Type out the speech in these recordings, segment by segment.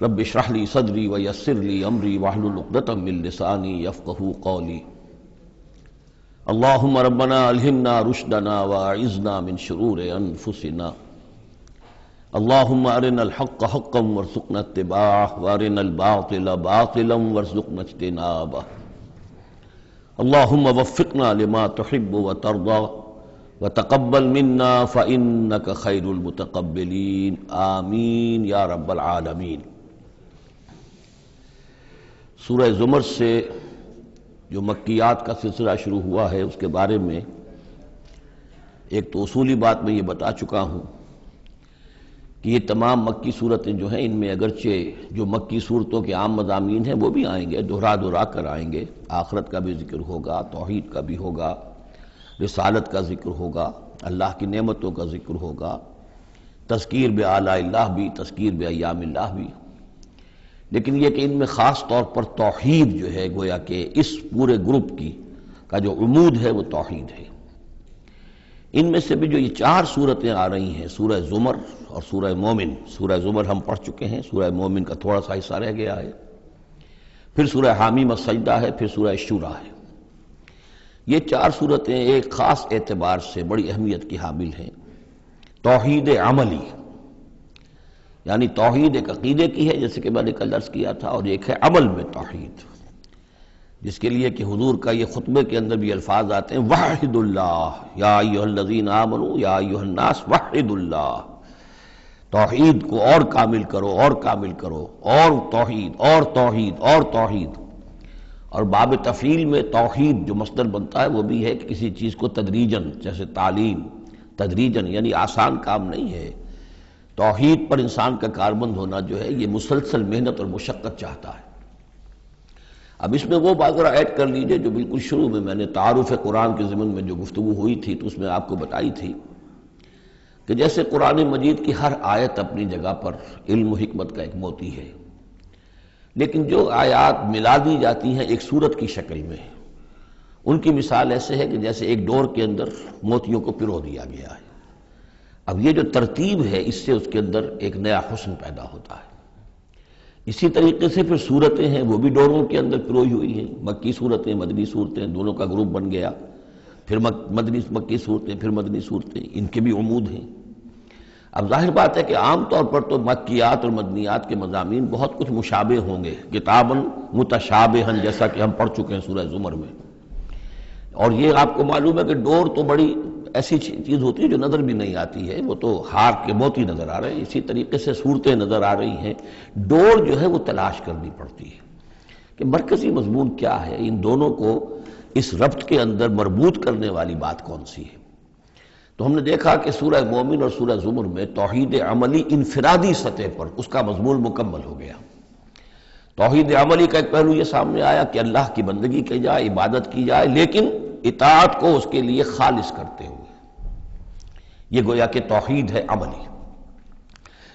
رب اشرح لی صدری ویسر لی امری واحلل عقدۃ من لسانی یفقہوا قولی اللہم ربنا الہمنا رشدنا واعذنا من شرور انفسنا اللہم ارنا الحق حقا وارزقنا اتباعہ وارنا الباطل باطلا وارزقنا اجتنابہ اللہم وفقنا لما تحب وترضى وتقبل منا فإنك خیر المتقبلین آمین یا رب العالمین۔ سورہ زمر سے جو مکیات کا سلسلہ شروع ہوا ہے اس کے بارے میں ایک تو اصولی بات میں یہ بتا چکا ہوں کہ یہ تمام مکی صورتیں جو ہیں ان میں اگرچہ جو مکی صورتوں کے عام مضامین ہیں وہ بھی آئیں گے، دہرا کر آئیں گے، آخرت کا بھی ذکر ہوگا، توحید کا بھی ہوگا، رسالت کا ذکر ہوگا، اللہ کی نعمتوں کا ذکر ہوگا، تذکیر بآلاء اللہ بھی، تذکیر بایام اللہ بھی، لیکن یہ کہ ان میں خاص طور پر توحید جو ہے گویا کہ اس پورے گروپ کا جو عمود ہے وہ توحید ہے۔ ان میں سے بھی جو یہ چار صورتیں آ رہی ہیں، سورہ زمر اور سورہ مومن، سورہ زمر ہم پڑھ چکے ہیں، سورہ مومن کا تھوڑا سا حصہ رہ گیا ہے، پھر سورہ حامیم السجدہ ہے، پھر سورہ شورى ہے۔ یہ چار صورتیں ایک خاص اعتبار سے بڑی اہمیت کی حامل ہیں۔ توحید عملی یعنی توحید ایک عقیدے کی ہے جیسے کہ میں نے کل عرض کیا تھا، اور ایک ہے عمل میں توحید، جس کے لیے کہ حضور کا یہ خطبے کے اندر بھی الفاظ آتے ہیں وحد اللہ یا ایھا الذین آمنوا یا ایھا الناس وحد اللہ، توحید کو اور کامل کرو اور کامل کرو، اور توحید اور توحید اور توحید۔ اور باب تفعیل میں توحید جو مصدر بنتا ہے وہ بھی ہے کہ کسی چیز کو تدریجاً، جیسے تعلیم تدریجاً، یعنی آسان کام نہیں ہے۔ توحید پر انسان کا کاربند ہونا جو ہے یہ مسلسل محنت اور مشقت چاہتا ہے۔ اب اس میں وہ بات ذرا ایڈ کر لیجئے جو بالکل شروع میں نے تعارف قرآن کے ضمن میں جو گفتگو ہوئی تھی تو اس میں آپ کو بتائی تھی کہ جیسے قرآن مجید کی ہر آیت اپنی جگہ پر علم و حکمت کا ایک موتی ہے، لیکن جو آیات ملا دی جاتی ہیں ایک سورت کی شکل میں، ان کی مثال ایسے ہے کہ جیسے ایک ڈور کے اندر موتیوں کو پرو دیا گیا ہے۔ اب یہ جو ترتیب ہے اس سے اس کے اندر ایک نیا حسن پیدا ہوتا ہے۔ اسی طریقے سے پھر صورتیں ہیں وہ بھی ڈوروں کے اندر پروئی ہوئی ہیں، مکی صورتیں مدنی صورتیں، دونوں کا گروپ بن گیا، پھر مکی صورتیں پھر مدنی صورتیں، ان کے بھی عمود ہیں۔ اب ظاہر بات ہے کہ عام طور پر تو مکیات اور مدنیات کے مضامین بہت کچھ مشابہ ہوں گے، کتاباً متشابہاً، جیسا کہ ہم پڑھ چکے ہیں سورہ زمر میں۔ اور یہ آپ کو معلوم ہے کہ ڈور تو بڑی ایسی چیز ہوتی ہے جو نظر بھی نہیں آتی ہے، وہ تو ہار کے موتی نظر آ رہے ہیں، اسی طریقے سے صورتیں نظر آ رہی ہیں، ڈور جو ہے وہ تلاش کرنی پڑتی ہے کہ مرکزی مضمون کیا ہے، ان دونوں کو اس ربط کے اندر مربوط کرنے والی بات کون سی ہے۔ تو ہم نے دیکھا کہ سورہ مومن اور سورہ زمر میں توحید عملی انفرادی سطح پر اس کا مضمون مکمل ہو گیا۔ توحید عملی کا ایک پہلو یہ سامنے آیا کہ اللہ کی بندگی کی جائے، عبادت کی جائے، لیکن اطاعت کو اس کے لیے خالص کرتے ہوئے، یہ گویا کہ توحید ہے عملی۔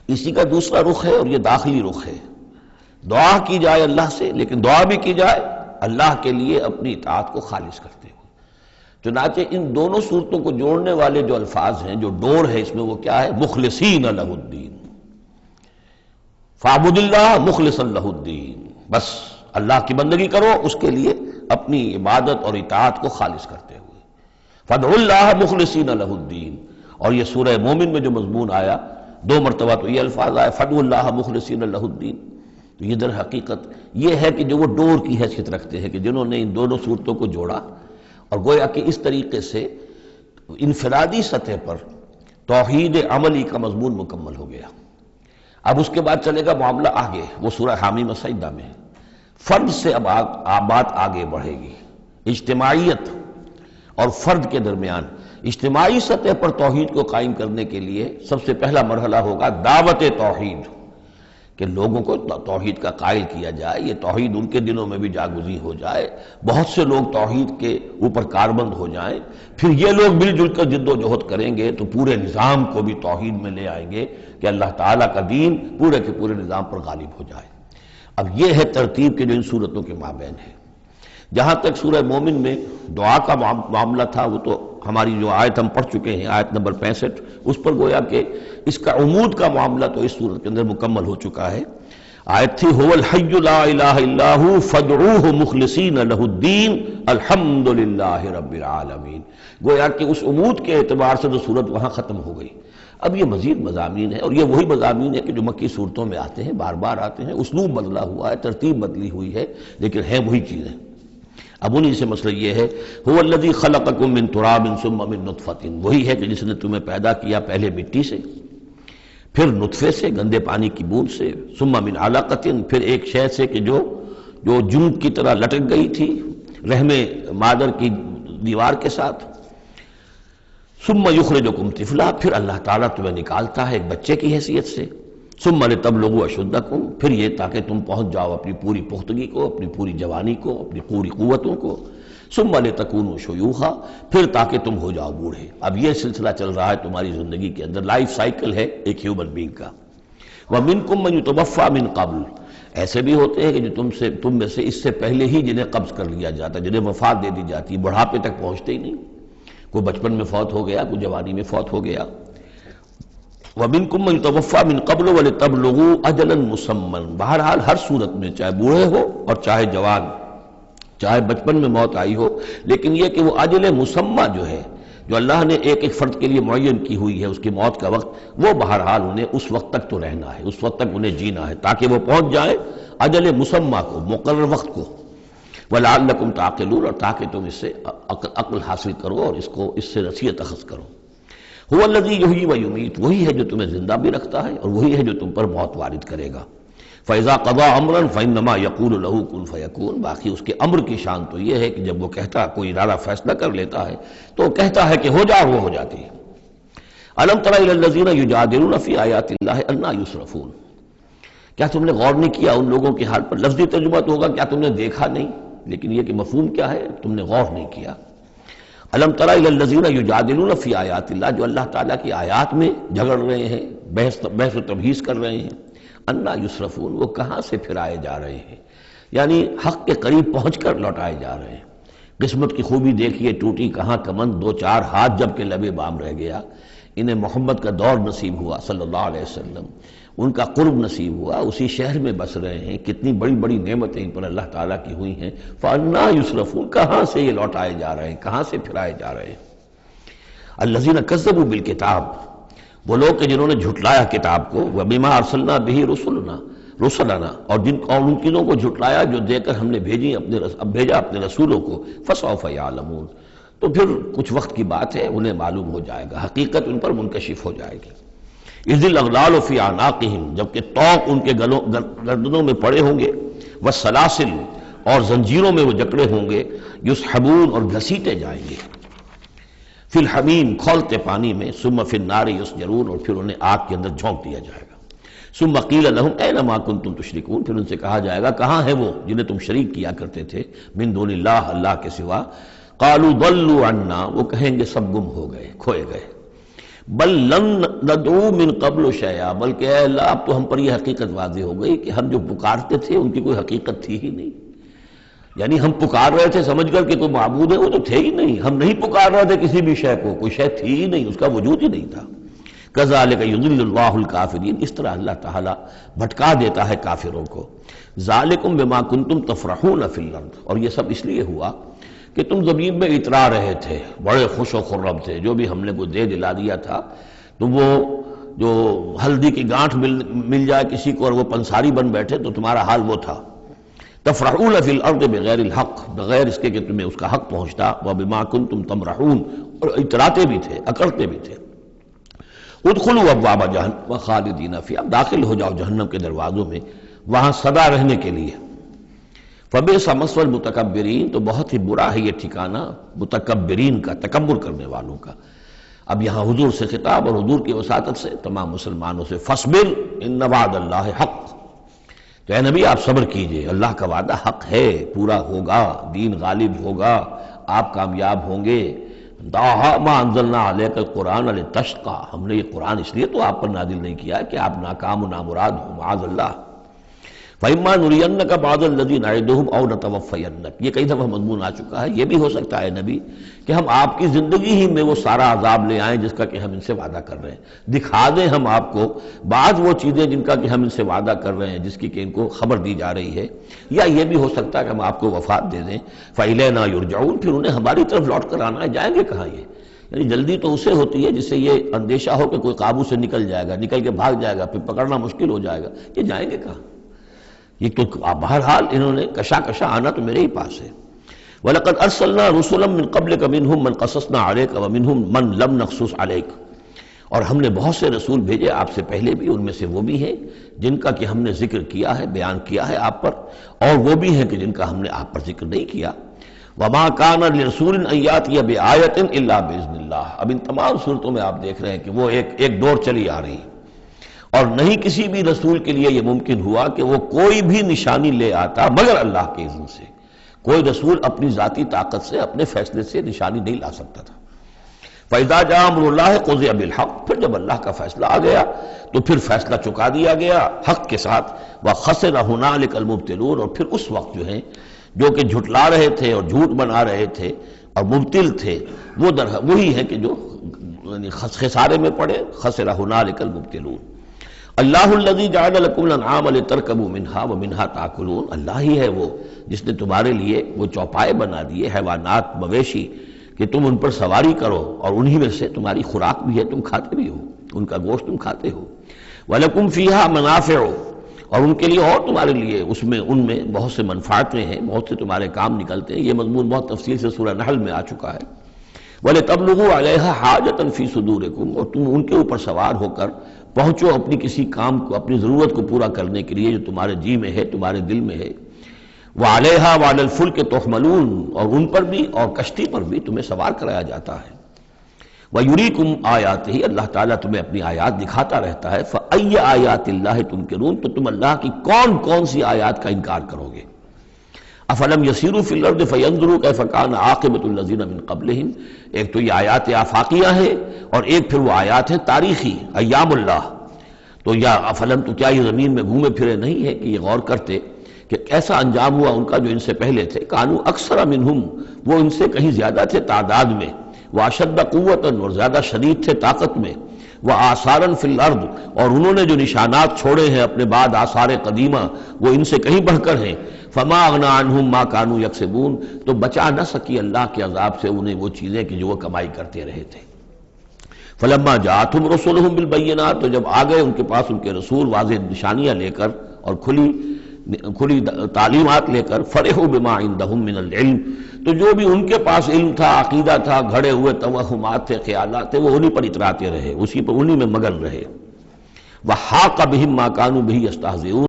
اسی کا دوسرا رخ ہے اور یہ داخلی رخ ہے، دعا کی جائے اللہ سے، لیکن دعا بھی کی جائے اللہ کے لیے اپنی اطاعت کو خالص کرتے ہوئے۔ چنانچہ ان دونوں صورتوں کو جوڑنے والے جو الفاظ ہیں، جو ڈور ہے اس میں، وہ کیا ہے؟ مخلصین لہ الدین، فاعبد اللہ مخلصا لہ الدین، بس اللہ کی بندگی کرو، اس کے لیے اپنی عبادت اور اطاعت کو خالص کرتے ہوئے۔ فادعوا اللہ مخلصین لہ الدین، اور یہ سورہ مومن میں جو مضمون آیا، دو مرتبہ تو یہ الفاظ آئے فادعوا اللہ مخلصین لہ الدین، تو یہ در حقیقت یہ ہے کہ جو وہ ڈور کی حیثیت رکھتے ہیں کہ جنہوں نے ان دونوں صورتوں کو جوڑا، اور گویا کہ اس طریقے سے انفرادی سطح پر توحید عملی کا مضمون مکمل ہو گیا۔ اب اس کے بعد چلے گا معاملہ آگے، وہ سورہ حامیم السجدہ میں فرد سے اب بات آگے بڑھے گی، اجتماعیت اور فرد کے درمیان۔ اجتماعی سطح پر توحید کو قائم کرنے کے لیے سب سے پہلا مرحلہ ہوگا دعوت توحید، کہ لوگوں کو توحید کا قائل کیا جائے، یہ توحید ان کے دلوں میں بھی جاگزی ہو جائے، بہت سے لوگ توحید کے اوپر کاربند ہو جائیں، پھر یہ لوگ مل جل کر جد و جہد کریں گے تو پورے نظام کو بھی توحید میں لے آئیں گے کہ اللہ تعالیٰ کا دین پورے کے پورے نظام پر غالب ہو جائے۔ اب یہ ہے ترتیب کے جو ان صورتوں کے مابین ہے۔ جہاں تک سورہ مومن میں دعا کا معاملہ تھا، وہ تو ہماری جو آیت ہم پڑھ چکے ہیں، آیت نمبر 65، اس پر گویا کہ اس کا عمود کا معاملہ تو اس صورت کے اندر مکمل ہو چکا ہے۔ آیت تھی هو الحی لا الہ الا ہو فادعوہ مخلصین لہ الدین الحمد للہ رب العالمین. گویا کہ اس عمود کے اعتبار سے تو صورت وہاں ختم ہو گئی. اب یہ مزید مضامین ہے، اور یہ وہی مضامین ہے کہ جو مکی صورتوں میں آتے ہیں، بار بار آتے ہیں. اسلوب بدلا ہوا ہے، ترتیب بدلی ہوئی ہے، لیکن ہیں وہی چیزیں. اب انہی سے مسئلہ یہ ہے هو الذی خلقکم من تراب ثم من نطفۃ، وہی ہے کہ جس نے تمہیں پیدا کیا پہلے مٹی سے، پھر نطفے سے، گندے پانی کی بوند سے، ثم من علقۃ، پھر ایک شے سے کہ جو جون کی طرح لٹک گئی تھی رحم مادر کی دیوار کے ساتھ، ثم یخرجکم طفلا، پھر اللہ تعالیٰ تمہیں نکالتا ہے ایک بچے کی حیثیت سے، ثم لتبلغوا اشدکم، پھر یہ تاکہ تم پہنچ جاؤ اپنی پوری پختگی کو، اپنی پوری جوانی کو، اپنی پوری قوتوں کو، ثم لتکونوا شیوخا، پھر تاکہ تم ہو جاؤ بوڑھے. اب یہ سلسلہ چل رہا ہے تمہاری زندگی کے اندر، لائف سائیکل ہے ایک ہیومن بینگ کا. ومنکم من یتوفی من قبل، ایسے بھی ہوتے ہیں کہ جو تم میں سے اس سے پہلے ہی جنہیں قبض کر لیا جاتا ہے، جنہیں وفات دے دی جاتی ہے، بڑھاپے تک پہنچتے ہی نہیں. کوئی بچپن میں فوت ہو گیا، کوئی جوانی میں فوت ہو گیا. وَمِنْكُمْ مَنْ يُتَوَفَّى مِنْ قَبْلُ وَلِتَبْلُغُوا أَجَلًا مُّسَمًّى، بہرحال ہر صورت میں چاہے بوڑھے ہو اور چاہے جوان، چاہے بچپن میں موت آئی ہو، لیکن یہ کہ وہ اجل مسمى جو ہے، جو اللہ نے ایک ایک فرد کے لیے معین کی ہوئی ہے اس کی موت کا وقت، وہ بہرحال انہیں اس وقت تک تو رہنا ہے، اس وقت تک انہیں جینا ہے تاکہ وہ پہنچ جائیں اجل مسمى کو، مقرر وقت کو. وَلَعَلَّكُمْ تَعْقِلُونَ، اور تاکہ تم اس سے عقل حاصل کرو اور اس سے نصیحت اخذ کرو. هو الذی یحیی و یمیت، وہی ہے جو تمہیں زندہ بھی رکھتا ہے اور وہی ہے جو تم پر موت وارد کرے گا. فَإِذَا قَضَىٰ أَمْرًا فَإِنَّمَا يَقُولُ لَهُ كُن فَيَكُونُ، باقی اس کے امر کی شان تو یہ ہے کہ جب وہ کہتا، کوئی ارادہ فیصلہ کر لیتا ہے تو کہتا ہے کہ ہو جا، وہ ہو جاتی ہے. أَلَمْ تَرَ إِلَى الَّذِينَ يُجَادِلُونَ فِي آيَاتِ اللَّهِ أَنَّىٰ يُصْرَفُونَ، کیا تم نے غور نہیں کیا ان لوگوں کے حال پر؟ لفظی ترجمہ تو ہوگا کیا تم نے دیکھا نہیں، لیکن یہ کہ مفہوم کیا ہے، تم نے غور نہیں کیا. الم تر الی الذین یجادلون فی آیات اللہ، جو اللہ تعالیٰ کی آیات میں جھگڑ رہے ہیں، بحث و تبحیث کر رہے ہیں. انا یصرفون، وہ کہاں سے پھرائے جا رہے ہیں، یعنی حق کے قریب پہنچ کر لوٹائے جا رہے ہیں. قسمت کی خوبی دیکھیے، ٹوٹی کہاں کمند، دو چار ہاتھ جب کہ لبے بام رہ گیا. انہیں محمد کا دور نصیب ہوا صلی اللہ علیہ وسلم، ان کا قرب نصیب ہوا، اسی شہر میں بس رہے ہیں. کتنی بڑی بڑی نعمتیں ان پر اللہ تعالیٰ کی ہوئی ہیں. فَأَنَّىٰ يُصْرَفُونَ، کہاں سے یہ لوٹائے جا رہے ہیں، کہاں سے پھرائے جا رہے ہیں. الَّذِينَ كَذَّبُوا بِالْكِتَابِ، وہ لوگ کہ جنہوں نے جھٹلایا کتاب کو. وَبِمَا أَرْسَلْنَا بِهِ رُسُلَنَا، اور ان چیزوں کو جھٹلایا جو دے کر ہم نے بھیجا اپنے رسولوں کو. فَسَوْفَ يَعْلَمُونَ، تو پھر کچھ وقت کی بات ہے، انہیں معلوم ہو جائے گا، حقیقت ان پر منکشف ہو جائے گی. اِذِ الْأَغْلَالُ فِي أَعْنَاقِهِمْ، جبکہ طوق ان کے گردنوں میں پڑے ہوں گے. وَالسَّلَاسِلُ، اور زنجیروں میں وہ جکڑے ہوں گے. یُسْحَبُونَ، اور گھسیٹے جائیں گے. فِي الْحَمِيمِ، کھولتے پانی میں. ثُمَّ فِي النَّارِ يُسْجَرُونَ، اور پھر انہیں آگ کے اندر جھونک دیا جائے گا. ثُمَّ قِيلَ لَهُمْ أَيْنَ مَا كُنتُمْ تُشْرِكُونَ، پھر ان سے کہا جائے گا کہاں ہے وہ جنہیں تم شریک کیا کرتے تھے، من دون اللہ، اللہ کے سوا. قالوا ضلوا عنا، وہ کہیں گے سب گم ہو گئے، کھوئے گئے. بل لن ندعو من قبل شیئا، بلکہ اے اللہ اب تو ہم پر یہ حقیقت واضح ہو گئی کہ ہم جو پکارتے تھے ان کی کوئی حقیقت تھی ہی نہیں. یعنی ہم پکار رہے تھے سمجھ کر کہ کوئی معبود ہے، وہ تو تھے ہی نہیں. ہم نہیں پکار رہے تھے کسی بھی شے کو، کوئی شے تھی ہی نہیں، اس کا وجود ہی نہیں تھا. کذالک یضل اللہ الکافرین، اس طرح اللہ تعالیٰ بھٹکا دیتا ہے کافروں کو. ذالکم بما کنتم تفرحون فی الارض، اور یہ سب اس لیے ہوا کہ تم زمین میں اترا رہے تھے، بڑے خوش و خرم تھے. جو بھی ہم نے کو دے دلا دیا تھا، تو وہ جو ہلدی کی گانٹھ مل جائے کسی کو اور وہ پنساری بن بیٹھے، تو تمہارا حال وہ تھا. تفرحون فی الارض بغیر الحق، بغیر اس کے کہ تمہیں اس کا حق پہنچتا. وبما کنتم تمرحون، اور اتراتے بھی تھے، اکڑتے بھی تھے. ادخلوا ابواب جہنم خالدین فیہا، اب داخل ہو جاؤ جہنم کے دروازوں میں، وہاں سدا رہنے کے لیے. فبئس مثوى المتکبرین، تو بہت ہی برا ہے یہ ٹھکانہ متکبرین کا، تکبر کرنے والوں کا. اب یہاں حضور سے خطاب اور حضور کی وساطت سے تمام مسلمانوں سے. فاصبر ان وعد اللہ حق، تو اے نبی آپ صبر کیجئے، اللہ کا وعدہ حق ہے، پورا ہوگا، دین غالب ہوگا، آپ کامیاب ہوں گے. ما انزلنا علیک القرآن لتشقى، ہم نے یہ قرآن اس لیے تو آپ پر نازل نہیں کیا کہ آپ ناکام و نامراد ہوں، معاذ اللہ. فَإِمَّا نُرِيَنَّكَ بَعْضَ الَّذِي نَعِدُهُمْ أَوْ نَتَوَفَّيَنَّكَ، یہ کئی دفعہ مضمون آ چکا ہے، یہ بھی ہو سکتا ہے نبی کہ ہم آپ کی زندگی ہی میں وہ سارا عذاب لے آئیں جس کا کہ ہم ان سے وعدہ کر رہے ہیں، دکھا دیں ہم آپ کو بعض وہ چیزیں جن کا کہ ہم ان سے وعدہ کر رہے ہیں، جس کی کہ ان کو خبر دی جا رہی ہے، یا یہ بھی ہو سکتا ہے کہ ہم آپ کو وفات دے دیں، فَإِلَيْنَا يُرْجَعُونَ، پھر انہیں ہماری طرف لوٹ کر آنا ہے، جائیں گے کہاں یہ؟ یعنی جلدی تو اسے ہوتی ہے جس سے یہ اندیشہ ہو کہ کوئی قابو سے نکل جائے گا، نکل کے بھاگ جائے گا، پھر پکڑنا مشکل ہو جائے گا، یہ جائیں گے کہاں؟ یہ تو بہرحال انہوں نے کشا آنا تو میرے ہی پاس ہے۔ وَلَقَدْ أَرْسَلْنَا رُسُلًا مِّن قَبْلِكَ مِنْهُمْ مَنْ قَصَصْنَا عَلَيْكَ وَمِنْهُمْ مَنْ لَمْ نَقْصُصْ عَلَيْكَ، اور ہم نے بہت سے رسول بھیجے آپ سے پہلے بھی، ان میں سے وہ بھی ہیں جن کا کہ ہم نے ذکر کیا ہے، بیان کیا ہے آپ پر، اور وہ بھی ہیں کہ جن کا ہم نے آپ پر ذکر نہیں کیا۔ وَمَا كَانَ لِرَسُولٍ أَن يَأْتِيَ بِآيَةٍ إِلَّا بِإِذْنِ اللَّهِ، اب ان تمام صورتوں میں آپ دیکھ رہے ہیں کہ وہ ایک دور چلی آ رہی ہے، اور نہیں کسی بھی رسول کے لیے یہ ممکن ہوا کہ وہ کوئی بھی نشانی لے آتا مگر اللہ کے اذن سے۔ کوئی رسول اپنی ذاتی طاقت سے، اپنے فیصلے سے نشانی نہیں لا سکتا تھا۔ فَإِذَا جَاءَ أَمْرُ اللَّهِ قُضِيَ بِالْحَقِّ، پھر جب اللہ کا فیصلہ آ گیا تو پھر فیصلہ چکا دیا گیا حق کے ساتھ۔ وَخَسِرَ هُنَالِكَ الْمُبْطِلُونَ، اور پھر اس وقت جو ہیں جو کہ جھٹلا رہے تھے اور جھوٹ بنا رہے تھے اور مبطل تھے، وہ وہی ہیں کہ جو خسارے میں پڑے۔ خَسِرَ هُنَالِكَ الْمُبْطِلُونَ۔ اللہ الذی جعل لکم الانعام لترکبوا منها ومنها تاکلون، اللہ ہی ہے وہ جس نے تمہارے لیے وہ چوپائے بنا دیے، حیوانات، مویشی، کہ تم ان پر سواری کرو، اور انہی میں سے تمہاری خوراک بھی ہے، تم کھاتے بھی ہو، ان کا گوشت تم کھاتے ہو۔ وَلَكُمْ فِيهَا مَنَافِعُ، اور ان کے لیے اور تمہارے لیے ان میں بہت سے منفعتیں ہیں، بہت سے تمہارے کام نکلتے ہیں۔ یہ مضمون بہت تفصیل سے سورہ نحل میں آ چکا ہے۔ وَلِتَبْلُغُوا عَلَيْهَا حَاجَةً فِي صُدُورِكُمْ، اور تم ان کے اوپر سوار ہو کر پہنچو اپنی کسی کام کو، اپنی ضرورت کو پورا کرنے کے لیے جو تمہارے جی میں ہے، تمہارے دل میں ہے۔ وَعَلَيْهَا وَعَلَى الْفُلْكِ تُحْمَلُونَ، اور ان پر بھی اور کشتی پر بھی تمہیں سوار کرایا جاتا ہے۔ وَيُرِيكُمْ آيَاتِهِ، اللہ تعالیٰ تمہیں اپنی آیات دکھاتا رہتا ہے۔ فَأَيَّ آيَاتِ اللَّهِ تُنْكِرُونَ، تو تم اللہ کی کون کون سی آیات کا انکار کرو گے؟ افلم یسیروا فی الارض فینظروا کیف کان عاقبۃ الذین من قبلہم، ایک تو یہ آیات آفاقیہ ہے، اور ایک پھر وہ آیات ہیں تاریخی، ایام اللہ۔ تو یا افلم، تو کیا یہ زمین میں گھومے پھرے نہیں ہے کہ یہ غور کرتے کہ کیسا انجام ہوا ان کا جو ان سے پہلے تھے؟ کانوا اکثر منہم، وہ ان سے کہیں زیادہ تھے تعداد میں، واشد قوۃ، اور زیادہ شدید تھے طاقت میں، وآثارا فی الارض، اور انہوں نے جو نشانات چھوڑے ہیں اپنے بعد آثار قدیمہ وہ ان سے کہیں بڑھ کر ہیں۔ فما اغنی عنہم ما کانوا یکسبون، تو بچا نہ سکی اللہ کے عذاب سے انہیں وہ چیزیں کہ جو وہ کمائی کرتے رہے تھے۔ فلما جاءتہم رسلہم بالبینات، تو جب آ گئے ان کے پاس ان کے رسول واضح نشانیاں لے کر اور کھلی تعلیمات لے کر، فرحوا بما عندہم من العلم، تو جو بھی ان کے پاس علم تھا، عقیدہ تھا، گھڑے ہوئے توہمات تھے، خیالات تھے، وہ انہی پر اتراتے رہے، اسی پر انہی میں مگن رہے۔ وحاق بہم ما کانوا بہ یستہزئون،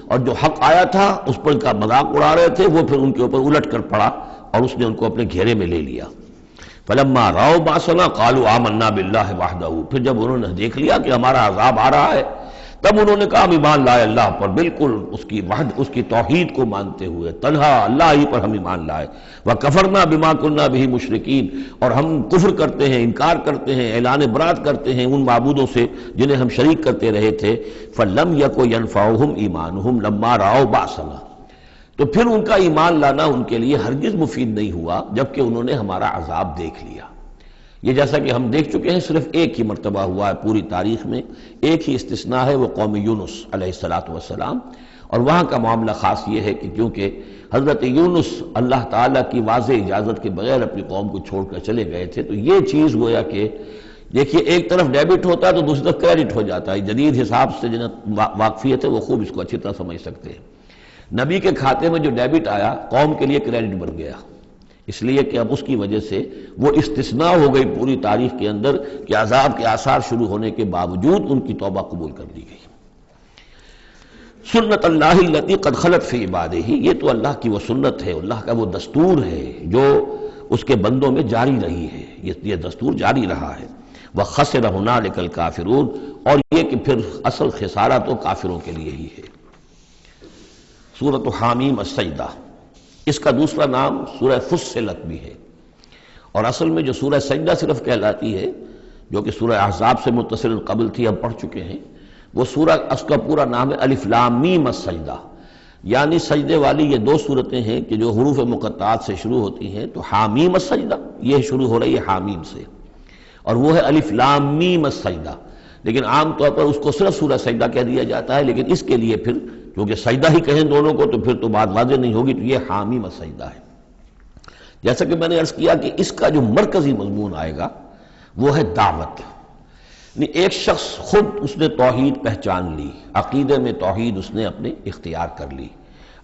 اور جو حق آیا تھا اس پر کا مذاق اڑا رہے تھے، وہ پھر ان کے اوپر الٹ کر پڑا اور اس نے ان کو اپنے گھیرے میں لے لیا۔ فلما رأوا بأسنا قالوا آمنا باللہ وحدہ، پھر جب انہوں نے دیکھ لیا کہ ہمارا عذاب آ رہا ہے، تب انہوں نے کہا ہم ایمان لائے اللہ پر، بالکل اس کی وحد، اس کی توحید کو مانتے ہوئے، تنہا اللہ ہی پر ہم ایمان لائے۔ وَكَفَرْنَا بِمَا كُنَّا بِهِ مُشْرِكِينَ، اور ہم کفر کرتے ہیں، انکار کرتے ہیں، اعلان برات کرتے ہیں ان معبودوں سے جنہیں ہم شریک کرتے رہے تھے۔ فَلَمْ يَكُ يَنْفَعُهُمْ إِيمَانُهُمْ لَمَّا رَأَوْا بَأْسَنَا، تو پھر ان کا ایمان لانا ان کے لیے ہرگز مفید نہیں ہوا جبکہ انہوں نے ہمارا عذاب دیکھ لیا۔ یہ جیسا کہ ہم دیکھ چکے ہیں صرف ایک ہی مرتبہ ہوا ہے پوری تاریخ میں، ایک ہی استثناء ہے، وہ قوم یونس علیہ السلام، اور وہاں کا معاملہ خاص یہ ہے کہ کیونکہ حضرت یونس اللہ تعالیٰ کی واضح اجازت کے بغیر اپنی قوم کو چھوڑ کر چلے گئے تھے، تو یہ چیز گویا کہ دیکھیے ایک طرف ڈیبٹ ہوتا ہے تو دوسری طرف کریڈٹ ہو جاتا ہے۔ جدید حساب سے جنہیں واقفیت ہے وہ خوب اس کو اچھی طرح سمجھ سکتے ہیں۔ نبی کے کھاتے میں جو ڈیبٹ آیا قوم کے لیے کریڈٹ بن گیا، اس لیے کہ اب اس کی وجہ سے وہ استثناء ہو گئی پوری تاریخ کے اندر کہ عذاب کے آثار شروع ہونے کے باوجود ان کی توبہ قبول کر لی گئی۔ سنت اللہ التی قد خلت فی عبادہ، یہ تو اللہ کی وہ سنت ہے، اللہ کا وہ دستور ہے جو اس کے بندوں میں جاری رہی ہے، یہ دستور جاری رہا ہے۔ وخسر ہنالک الکافرون، اور یہ کہ پھر اصل خسارہ تو کافروں کے لیے ہی ہے۔ سورۃ حامیم السجدہ، اس کا دوسرا نام سورہ فصلت بھی ہے، اور اصل میں جو سورہ سجدہ صرف کہلاتی ہے جو کہ سورہ احزاب سے متصل قبل تھی، ہم پڑھ چکے ہیں، وہ سورہ اس کا پورا نام ہے الف لام میم السجدہ، یعنی سجدے والی یہ دو صورتیں ہیں کہ جو حروف مقطعات سے شروع ہوتی ہیں، تو حامیم السجدہ یہ شروع ہو رہی ہے حامیم سے، اور وہ ہے الف لام میم السجدہ، لیکن عام طور پر اس کو صرف سورہ سجدہ کہہ دیا جاتا ہے، لیکن اس کے لیے پھر کیونکہ سجدہ ہی کہیں دونوں کو تو پھر تو بات واضح نہیں ہوگی، تو یہ حامیم السجدہ ہے۔ جیسا کہ میں نے عرض کیا کہ اس کا جو مرکزی مضمون آئے گا وہ ہے دعوت۔ ایک شخص خود اس نے توحید پہچان لی، عقیدے میں توحید اس نے اپنے اختیار کر لی،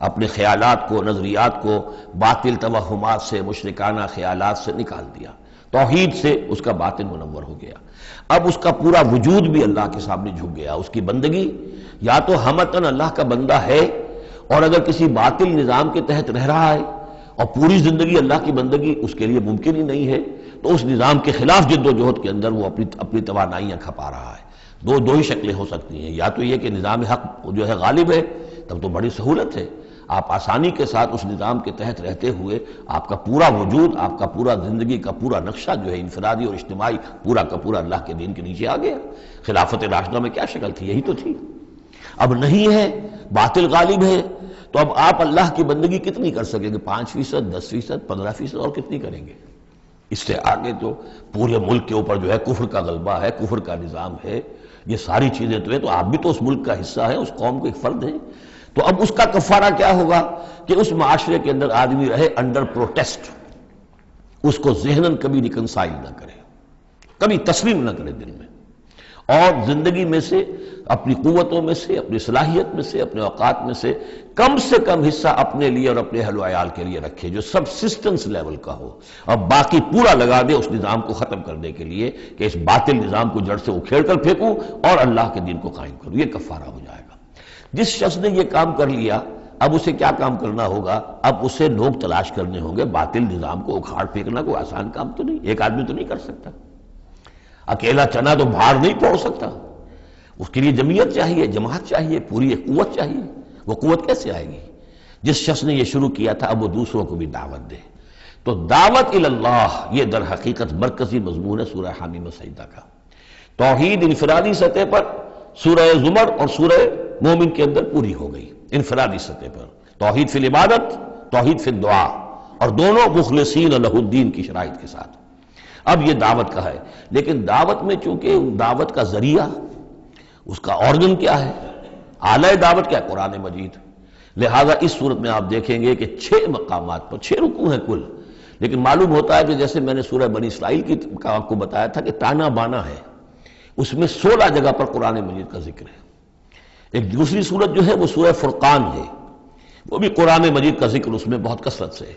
اپنے خیالات کو، نظریات کو باطل توہمات سے، مشرکانہ خیالات سے نکال دیا، توحید سے اس کا باطن منور ہو گیا۔ اب اس کا پورا وجود بھی اللہ کے سامنے جھک گیا، اس کی بندگی یا تو ہمتاً اللہ کا بندہ ہے، اور اگر کسی باطل نظام کے تحت رہ رہا ہے اور پوری زندگی اللہ کی بندگی اس کے لیے ممکن ہی نہیں ہے، تو اس نظام کے خلاف جد و جہد کے اندر وہ اپنی توانائیاں کھپا رہا ہے۔ دو ہی شکلیں ہو سکتی ہیں، یا تو یہ کہ نظام حق جو ہے غالب ہے، تب تو بڑی سہولت ہے، آپ آسانی کے ساتھ اس نظام کے تحت رہتے ہوئے آپ کا پورا وجود، آپ کا پورا زندگی کا پورا نقشہ جو ہے انفرادی اور اجتماعی پورا کا پورا اللہ کے دین کے نیچے آ گیا۔ خلافت راشدہ میں کیا شکل تھی؟ یہی تو تھی۔ اب نہیں ہے، باطل غالب ہے، تو اب آپ اللہ کی بندگی کتنی کر سکیں گے؟ 5%، 10%، 15%، اور کتنی کریں گے؟ اس سے آگے تو پورے ملک کے اوپر جو ہے کفر کا غلبہ ہے، کفر کا نظام ہے، یہ ساری چیزیں تو ہیں، تو آپ بھی تو اس ملک کا حصہ ہیں، اس قوم کے ایک فرد ہیں۔ تو اب اس کا کفارہ کیا ہوگا کہ اس معاشرے کے اندر آدمی رہے انڈر پروٹیسٹ، اس کو ذہناً کبھی ریکنسائل نہ کرے، کبھی تسلیم نہ کرے دل میں، اور زندگی میں سے، اپنی قوتوں میں سے، اپنی صلاحیت میں سے، اپنے اوقات میں سے کم حصہ اپنے لیے اور اپنے اہل و عیال کے لیے رکھے جو سبسسٹنس لیول کا ہو، اور باقی پورا لگا دے اس نظام کو ختم کرنے کے لیے کہ اس باطل نظام کو جڑ سے اکھیڑ کر پھینکوں اور اللہ کے دین کو قائم کروں۔ یہ کفارہ ہو جائے گا۔ جس شخص نے یہ کام کر لیا، اب اسے کیا کام کرنا ہوگا؟ اب اسے لوگ تلاش کرنے ہوں گے۔ باطل نظام کو اکھاڑ پھینکنا کوئی آسان کام تو نہیں، ایک آدمی تو نہیں کر سکتا، اکیلا چنا تو بھاڑ نہیں پھوڑ سکتا، اس کے لیے جمعیت چاہیے، جماعت چاہیے، پوری ایک قوت چاہیے۔ وہ قوت کیسے آئے گی؟ جس شخص نے یہ شروع کیا تھا اب وہ دوسروں کو بھی دعوت دے۔ تو دعوت اللہ یہ در حقیقت مرکزی مضمون ہے سورہ حامیم السجدہ کا۔ توحید انفرادی سطح پر سورہ زمر اور سورہ مومن کے اندر پوری ہو گئی، انفرادی سطح پر توحید فی العبادت، توحید فی الدعا، اور دونوں مخلصین لہ الدین کی شرائط کے ساتھ۔ اب یہ دعوت کا ہے، لیکن دعوت میں چونکہ دعوت کا ذریعہ، اس کا آرگن کیا ہے، آلہ دعوت کیا ہے؟ قرآن مجید۔ لہذا اس صورت میں آپ دیکھیں گے کہ 6 مقامات پر 6 رکوع ہیں کل، لیکن معلوم ہوتا ہے کہ جیسے میں نے سورہ بنی اسرائیل کی آپ کو بتایا تھا کہ تانا بانا ہے، اس میں 16 جگہ پر قرآن مجید کا ذکر ہے۔ ایک دوسری صورت جو ہے وہ سورہ فرقان ہے، وہ بھی قرآن مجید کا ذکر اس میں بہت کثرت سے ہے۔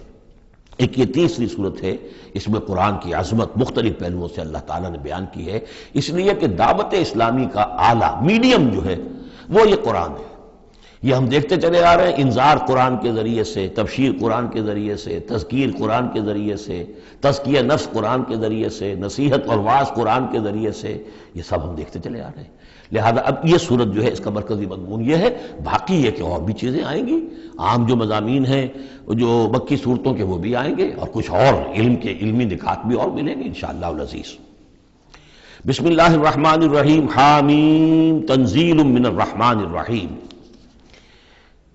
ایک یہ تیسری صورت ہے، اس میں قرآن کی عظمت مختلف پہلوؤں سے اللہ تعالیٰ نے بیان کی ہے، اس لیے کہ دعوت اسلامی کا اعلیٰ میڈیم جو ہے وہ یہ قرآن ہے۔ یہ ہم دیکھتے چلے آ رہے ہیں، انذار قرآن کے ذریعے سے، تبشیر قرآن کے ذریعے سے، تذکیر قرآن کے ذریعے سے، تزکیہ نفس قرآن کے ذریعے سے، نصیحت اور وعظ قرآن کے ذریعے سے، یہ سب ہم دیکھتے چلے آ رہے ہیں۔ لہذا اب یہ صورت جو ہے اس کا مرکزی مضمون یہ ہے، باقی یہ کہ اور بھی چیزیں آئیں گی، عام جو مضامین ہیں جو مکی صورتوں کے وہ بھی آئیں گے، اور کچھ اور علم کے علمی نکات بھی اور ملیں گے انشاءاللہ العزیز۔ بسم اللہ الرحمن الرحیم، حامیم تنزیل من الرحمن الرحیم۔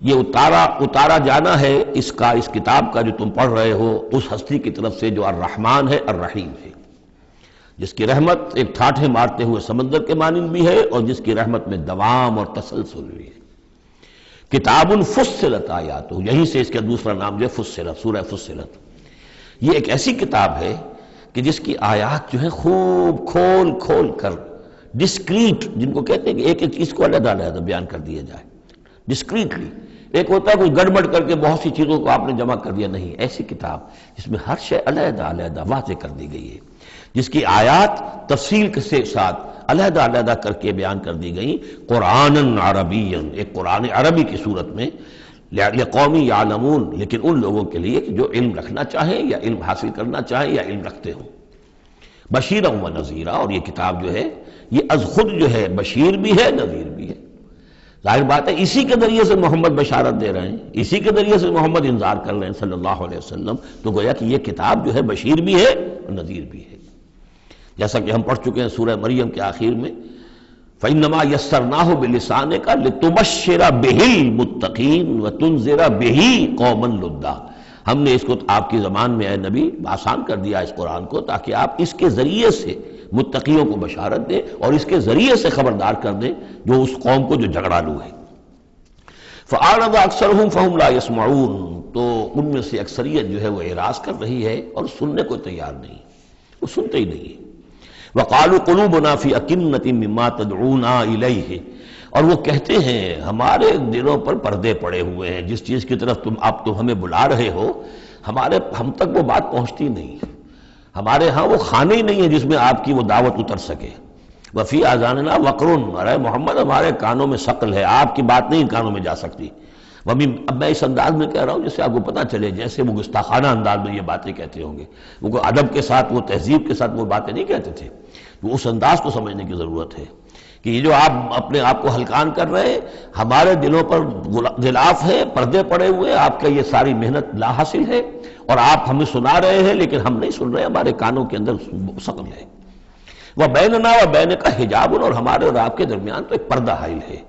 یہ اتارا جانا ہے اس کتاب کا جو تم پڑھ رہے ہو اس ہستی کی طرف سے جو الرحمن ہے، الرحیم ہے، جس کی رحمت ایک ٹھاٹھے مارتے ہوئے سمندر کے مانند بھی ہے اور جس کی رحمت میں دوام اور تسلسل بھی ہے۔ کتاب فصلت آیاتہ، یہیں سے اس کا دوسرا نام جو ہے فصلت، سورہ فصلت۔ یہ ایک ایسی کتاب ہے کہ جس کی آیات جو ہے خوب کھول کھول کر ڈسکریٹ، جن کو کہتے ہیں کہ ایک ایک چیز کو علیحدہ علیحدہ بیان کر دیا جائے ڈسکریٹلی۔ ایک ہوتا ہے کوئی گڑبڑ کر کے بہت سی چیزوں کو آپ نے جمع کر دیا، نہیں، ایسی کتاب جس میں ہر شے علیحدہ علیحدہ واضح کر دی گئی ہے، جس کی آیات تفصیل کے ساتھ علیحدہ علیحدہ کر کے بیان کر دی گئی، قرآن عربی، ایک قرآن عربی کی صورت میں، لقوم یعلمون، لیکن ان لوگوں کے لیے کہ جو علم رکھنا چاہیں یا علم حاصل کرنا چاہیں یا علم رکھتے ہوں، بشیرا و نذیرا۔ اور یہ کتاب جو ہے یہ از خود جو ہے بشیر بھی ہے، نذیر بھی ہے۔ ظاہر بات ہے اسی کے ذریعے سے محمد بشارت دے رہے ہیں، اسی کے ذریعے سے محمد انذار کر رہے ہیں صلی اللہ علیہ وسلم، تو گویا کہ یہ کتاب جو ہے بشیر بھی ہے اور نذیر بھی ہے۔ جیسا کہ ہم پڑھ چکے ہیں سورہ مریم کے آخر میں، فَإِنَّمَا يَسَّرْنَاهُ بِلِسَانِكَ لِتُبَشِّرَ بِهِ الْمُتَّقِينَ وَتُنذِرَ بِهِ قَوْمًا لُدًّا۔ ہم نے اس کو آپ کی زبان میں اے نبی آسان کر دیا اس قرآن کو، تاکہ آپ اس کے ذریعے سے متقیوں کو بشارت دیں اور اس کے ذریعے سے خبردار کر دیں جو اس قوم کو جو جھگڑالو ہے۔ فَأَعْرَضَ أَكْثَرُهُمْ فَهُمْ لَا يَسْمَعُونَ، تو ان میں سے اکثریت جو ہے وہ اعراض کر رہی ہے اور سننے کو تیار نہیں، وہ سنتے ہی نہیں۔ وَقَالُوا قُلُوبُنَا فِي أَكِنَّةٍ مِّمَّا تَدْعُونَا إِلَيْهِ، اور وہ کہتے ہیں ہمارے دلوں پر پردے پڑے ہوئے ہیں، جس چیز کی طرف آپ ہمیں بلا رہے ہو ہم تک وہ بات پہنچتی نہیں، ہمارے ہاں وہ خانے ہی نہیں ہے جس میں آپ کی وہ دعوت اتر سکے۔ وفی آذاننا وقرن، ارے محمد ہمارے کانوں میں ثقل ہے، آپ کی بات نہیں ان کانوں میں جا سکتی۔ اب میں اس انداز میں کہہ رہا ہوں جس سے آپ کو پتہ چلے، جیسے وہ گستاخانہ انداز میں یہ باتیں کہتے ہوں گے، وہ کوئی ادب کے ساتھ، وہ تہذیب کے ساتھ وہ باتیں نہیں کہتے تھے، تو اس انداز کو سمجھنے کی ضرورت ہے کہ یہ جو آپ اپنے آپ کو ہلکان کر رہے ہیں، ہمارے دلوں پر غلاف ہے، پردے پڑے ہوئے، آپ کا یہ ساری محنت لا حاصل ہے، اور آپ ہمیں سنا رہے ہیں لیکن ہم نہیں سن رہے، ہمارے کانوں کے اندر ثقل ہے۔ وَبَيْنَنَا وَبَيْنَكَ حِجَابٌ، اور ہمارے اور آپ کے درمیان تو ایک پردہ حائل ہے۔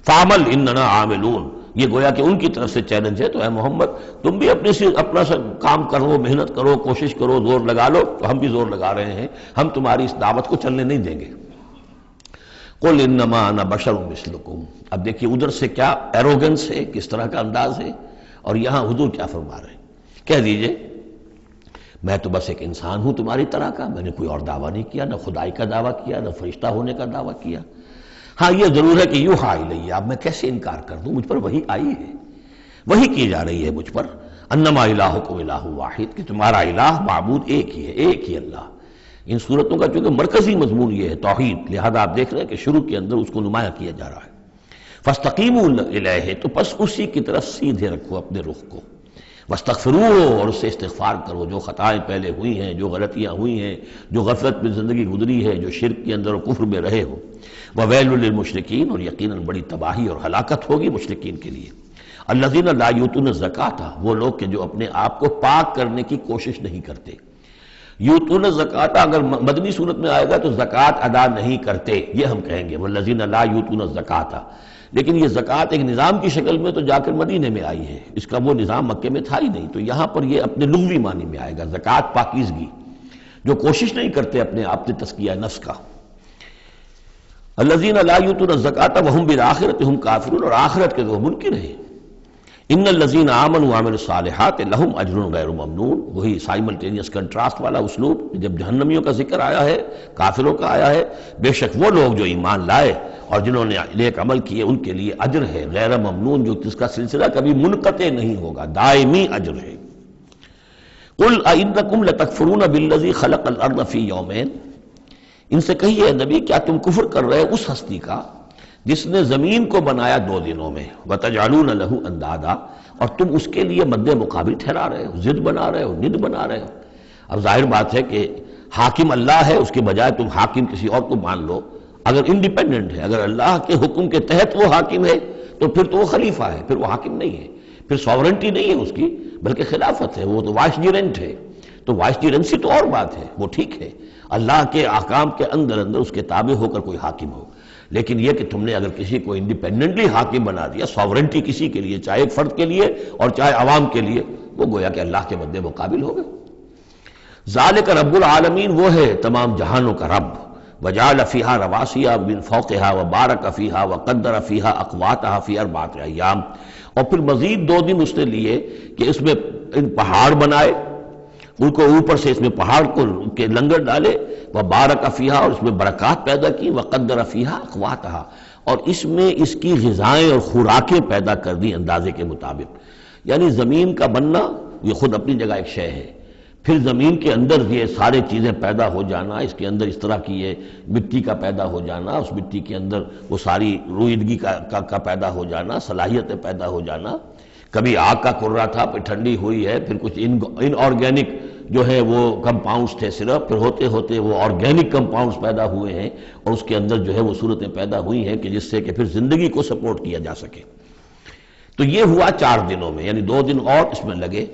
فَعَمَلْ إِنَّنَا عَامِلُونَ، یہ گویا کہ ان کی طرف سے چیلنج ہے، تو اے محمد تم بھی اپنا کام کرو، محنت کرو، کوشش کرو، زور لگا لو، تو ہم بھی زور لگا رہے ہیں، ہم تمہاری اس دعوت کو چلنے نہیں دیں گے۔ قُلْ إِنَّمَا أَنَا بَشَرٌ مِثْلُكُمْ، اب دیکھیے ادھر سے کیا ایروگنس ہے، کس طرح کا انداز ہے، اور یہاں حضور کیا فرما رہے ہیں، کہہ دیجئے میں تو بس ایک انسان ہوں تمہاری طرح کا، میں نے کوئی اور دعویٰ نہیں کیا، نہ خدائی کا دعویٰ کیا، نہ فرشتہ ہونے کا دعویٰ کیا۔ ہاں یہ ضرور ہے کہ یوحیٰ الیہ، اب میں کیسے انکار کر دوں، مجھ پر وحی آئی ہے، وحی کی جا رہی ہے مجھ پر، انما الہکم الہ واحد، کہ تمہارا الہ معبود ایک ہی ہے، ایک ہی اللہ۔ ان صورتوں کا چونکہ مرکزی مضمون یہ ہے توحید، لہذا آپ دیکھ رہے ہیں کہ شروع کے اندر اس کو نمایاں کیا جا رہا ہے۔ فاستقیموا الیہ، تو پس اسی کی طرف سیدھے رکھو اپنے رخ کو، واستغفروہ، اور اس سے استغفار کرو، جو خطائیں پہلے ہوئی ہیں، جو غلطیاں ہوئی ہیں، جو غفلت میں زندگی گزری ہے، جو شرک کے اندر اور کفر میں رہے ہو۔ وویل للمشرکین، اور یقیناً بڑی تباہی اور ہلاکت ہوگی مشرکین کے لیے۔ الذین لا یؤتون الزکاۃ، وہ لوگ کہ جو اپنے آپ کو پاک کرنے کی کوشش نہیں کرتے۔ یؤتون الزکاۃ اگر مدنی صورت میں آئے گا تو زکوٰۃ ادا نہیں کرتے، یہ ہم کہیں گے، والذین لا یؤتون الزکاۃ، لیکن یہ زکوٰۃ ایک نظام کی شکل میں تو جا کر مدینے میں آئی ہے، اس کا وہ نظام مکے میں تھا ہی نہیں، تو یہاں پر یہ اپنے لغوی معنی میں آئے گا، زکوٰۃ پاکیزگی، جو کوشش نہیں کرتے اپنے آپ سے تزکیہ نفس کا۔ الذین لا یؤتون الزکاۃ وہم بالآخرۃ ہم کافرون، اور آخرت کے وہ منکر ہیں۔ ان الذین آمنوا وعملوا الصالحات لہم اجر غیر ممنون، وہی سائملٹینیس کنٹراسٹ والا اسلوب، جب جہنمیوں کا ذکر آیا ہے، کافروں کا آیا ہے، بے شک وہ لوگ جو ایمان لائے اور جنہوں نے نیک عمل کیے ان کے لیے اجر ہے غیر ممنون، جو جس کا سلسلہ کبھی منقطع نہیں ہوگا، دائمی اجر ہے۔ قل ائنکم لتکفرون بالذی خلق الارض فی یومین، ان سے کہیے نبی کیا تم کفر کر رہے اس ہستی کا جس نے زمین کو بنایا 2 دنوں میں، وتجعلون لہ اندادا، اور تم اس کے لیے مد مقابل ٹھہرا رہے ہو، ضد بنا رہے ہو، ند بنا رہے ہو۔ اب ظاہر بات ہے کہ حاکم اللہ ہے، اس کے بجائے تم حاکم کسی اور کو مان لو، اگر انڈیپینڈنٹ ہے، اگر اللہ کے حکم کے تحت وہ حاکم ہے تو پھر تو وہ خلیفہ ہے، پھر وہ حاکم نہیں ہے، پھر ساورنٹی نہیں ہے اس کی بلکہ خلافت ہے، وہ تو وائس جیرنٹ ہے، تو وائس جیرنسی تو اور بات ہے، وہ ٹھیک ہے، اللہ کے احکام کے اندر اس کے تابع ہو کر کوئی حاکم ہو، لیکن یہ کہ تم نے اگر کسی کو انڈیپینڈنٹلی حاکم بنا دیا، ساورنٹی کسی کے لیے، چاہے ایک فرد کے لیے اور چاہے عوام کے لیے، وہ گویا کہ اللہ کے مد مقابل ہو گئے۔ ذالک رب العالمین، وہ ہے تمام جہانوں کا رب، وجعل فیہا رواسی من فوقہا وبارک فیہا وقدر فیہا اقواتہا فی 4 ایام، اور پھر مزید 2 دن اس نے لیے کہ اس میں ان پہاڑ بنائے، ان کو اوپر سے اس میں پہاڑ کو کے لنگر ڈالے، وبارک فیہا، اور اس میں برکات پیدا کی، وقدر فیہا اقواتہا، اور اس میں اس کی غذائیں اور خوراکیں پیدا کر دی اندازے کے مطابق۔ یعنی زمین کا بننا یہ خود اپنی جگہ ایک شے ہے، پھر زمین کے اندر یہ سارے چیزیں پیدا ہو جانا، اس کے اندر اس طرح کی یہ مٹی کا پیدا ہو جانا، اس مٹی کے اندر وہ ساری روئیدگی کا پیدا ہو جانا، صلاحیتیں پیدا ہو جانا، کبھی آگ کا کرا تھا پھر ٹھنڈی ہوئی ہے، پھر کچھ ان آرگینک جو ہے وہ کمپاؤنڈز تھے صرف، پھر ہوتے ہوتے وہ آرگینک کمپاؤنڈز پیدا ہوئے ہیں، اور اس کے اندر جو ہے وہ صورتیں پیدا ہوئی ہیں کہ جس سے کہ پھر زندگی کو سپورٹ کیا جا سکے۔ تو یہ ہوا 4 دنوں میں، یعنی 2 دن اور اس میں لگے۔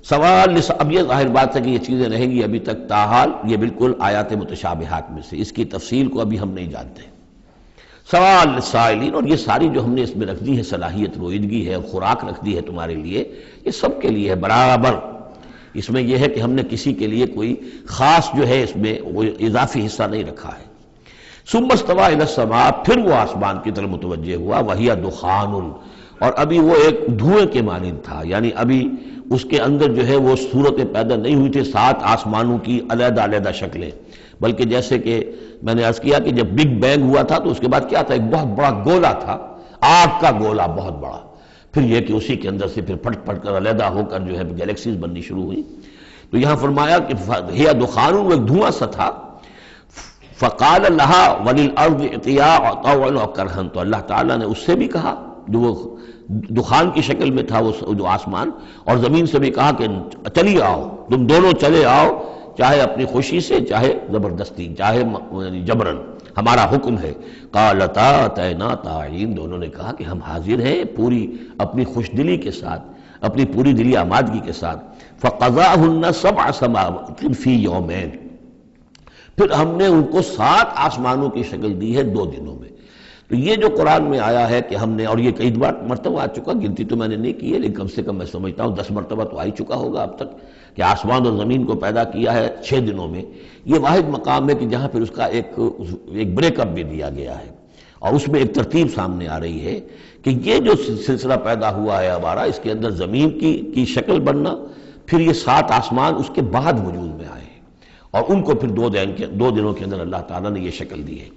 سوال اب یہ ظاہر بات ہے کہ یہ چیزیں رہیں گی ابھی تک، تاحال یہ بالکل آیات متشابہات میں سے، اس کی تفصیل کو ابھی ہم نہیں جانتے۔ سوال للسائلین، اور یہ ساری جو ہم نے اس میں رکھ دی ہے صلاحیت رویدگی ہے اور خوراک رکھ دی ہے تمہارے لیے، یہ سب کے لیے ہے برابر۔ اس میں یہ ہے کہ ہم نے کسی کے لیے کوئی خاص جو ہے اس میں وہ اضافی حصہ نہیں رکھا ہے۔ ثم استوى الى السماء، پھر وہ آسمان کی طرف متوجہ ہوا، وہی دخان، اور ابھی وہ ایک دھوئیں کے مانند تھا، یعنی ابھی اس کے اندر جو ہے وہ صورتیں پیدا نہیں ہوئی تھی 7 آسمانوں کی علیحدہ علیحدہ شکلیں، بلکہ جیسے کہ میں نے عرض کیا کہ جب بگ بینگ ہوا تھا تو اس کے بعد کیا تھا، ایک بہت بڑا گولا تھا، آگ کا گولا بہت بڑا، پھر یہ کہ اسی کے اندر سے پھر پھٹ پھٹ کر علیحدہ ہو کر جو ہے گیلیکسیز بننی شروع ہوئی۔ تو یہاں فرمایا کہ ہی دخان، وہ ایک دھواں سا تھا، فقال لها وللارض ائتيا طوعا وكرها، تو اللہ تعالیٰ نے اس سے بھی کہا جو وہ دخان کی شکل میں تھا وہ جو آسمان، اور زمین سے بھی کہا کہ چلی آؤ، تم دونوں چلے آؤ، چاہے اپنی خوشی سے، چاہے زبردستی، چاہے جبرن، ہمارا حکم ہے۔ قالتا اتینا طاعین، دونوں نے کہا کہ ہم حاضر ہیں پوری اپنی خوش دلی کے ساتھ، اپنی پوری دلی آمادگی کے ساتھ۔ فقضاهن 7 سماوات فی یومین، پھر ہم نے ان کو 7 آسمانوں کی شکل دی ہے 2 دنوں میں۔ تو یہ جو قرآن میں آیا ہے کہ ہم نے، اور یہ کئی مرتبہ آ چکا، گنتی تو میں نے نہیں کی ہے لیکن کم سے کم میں سمجھتا ہوں 10 مرتبہ تو آ ہی چکا ہوگا اب تک، کہ آسمان اور زمین کو پیدا کیا ہے 6 دنوں میں۔ یہ واحد مقام ہے کہ جہاں پھر اس کا ایک بریک اپ بھی دیا گیا ہے، اور اس میں ایک ترتیب سامنے آ رہی ہے کہ یہ جو سلسلہ پیدا ہوا ہے ہمارا، اس کے اندر زمین کی شکل بننا، پھر یہ 7 آسمان اس کے بعد وجود میں آئے، اور ان کو پھر 2 دنوں کے اندر اللہ تعالیٰ نے یہ شکل دی ہے۔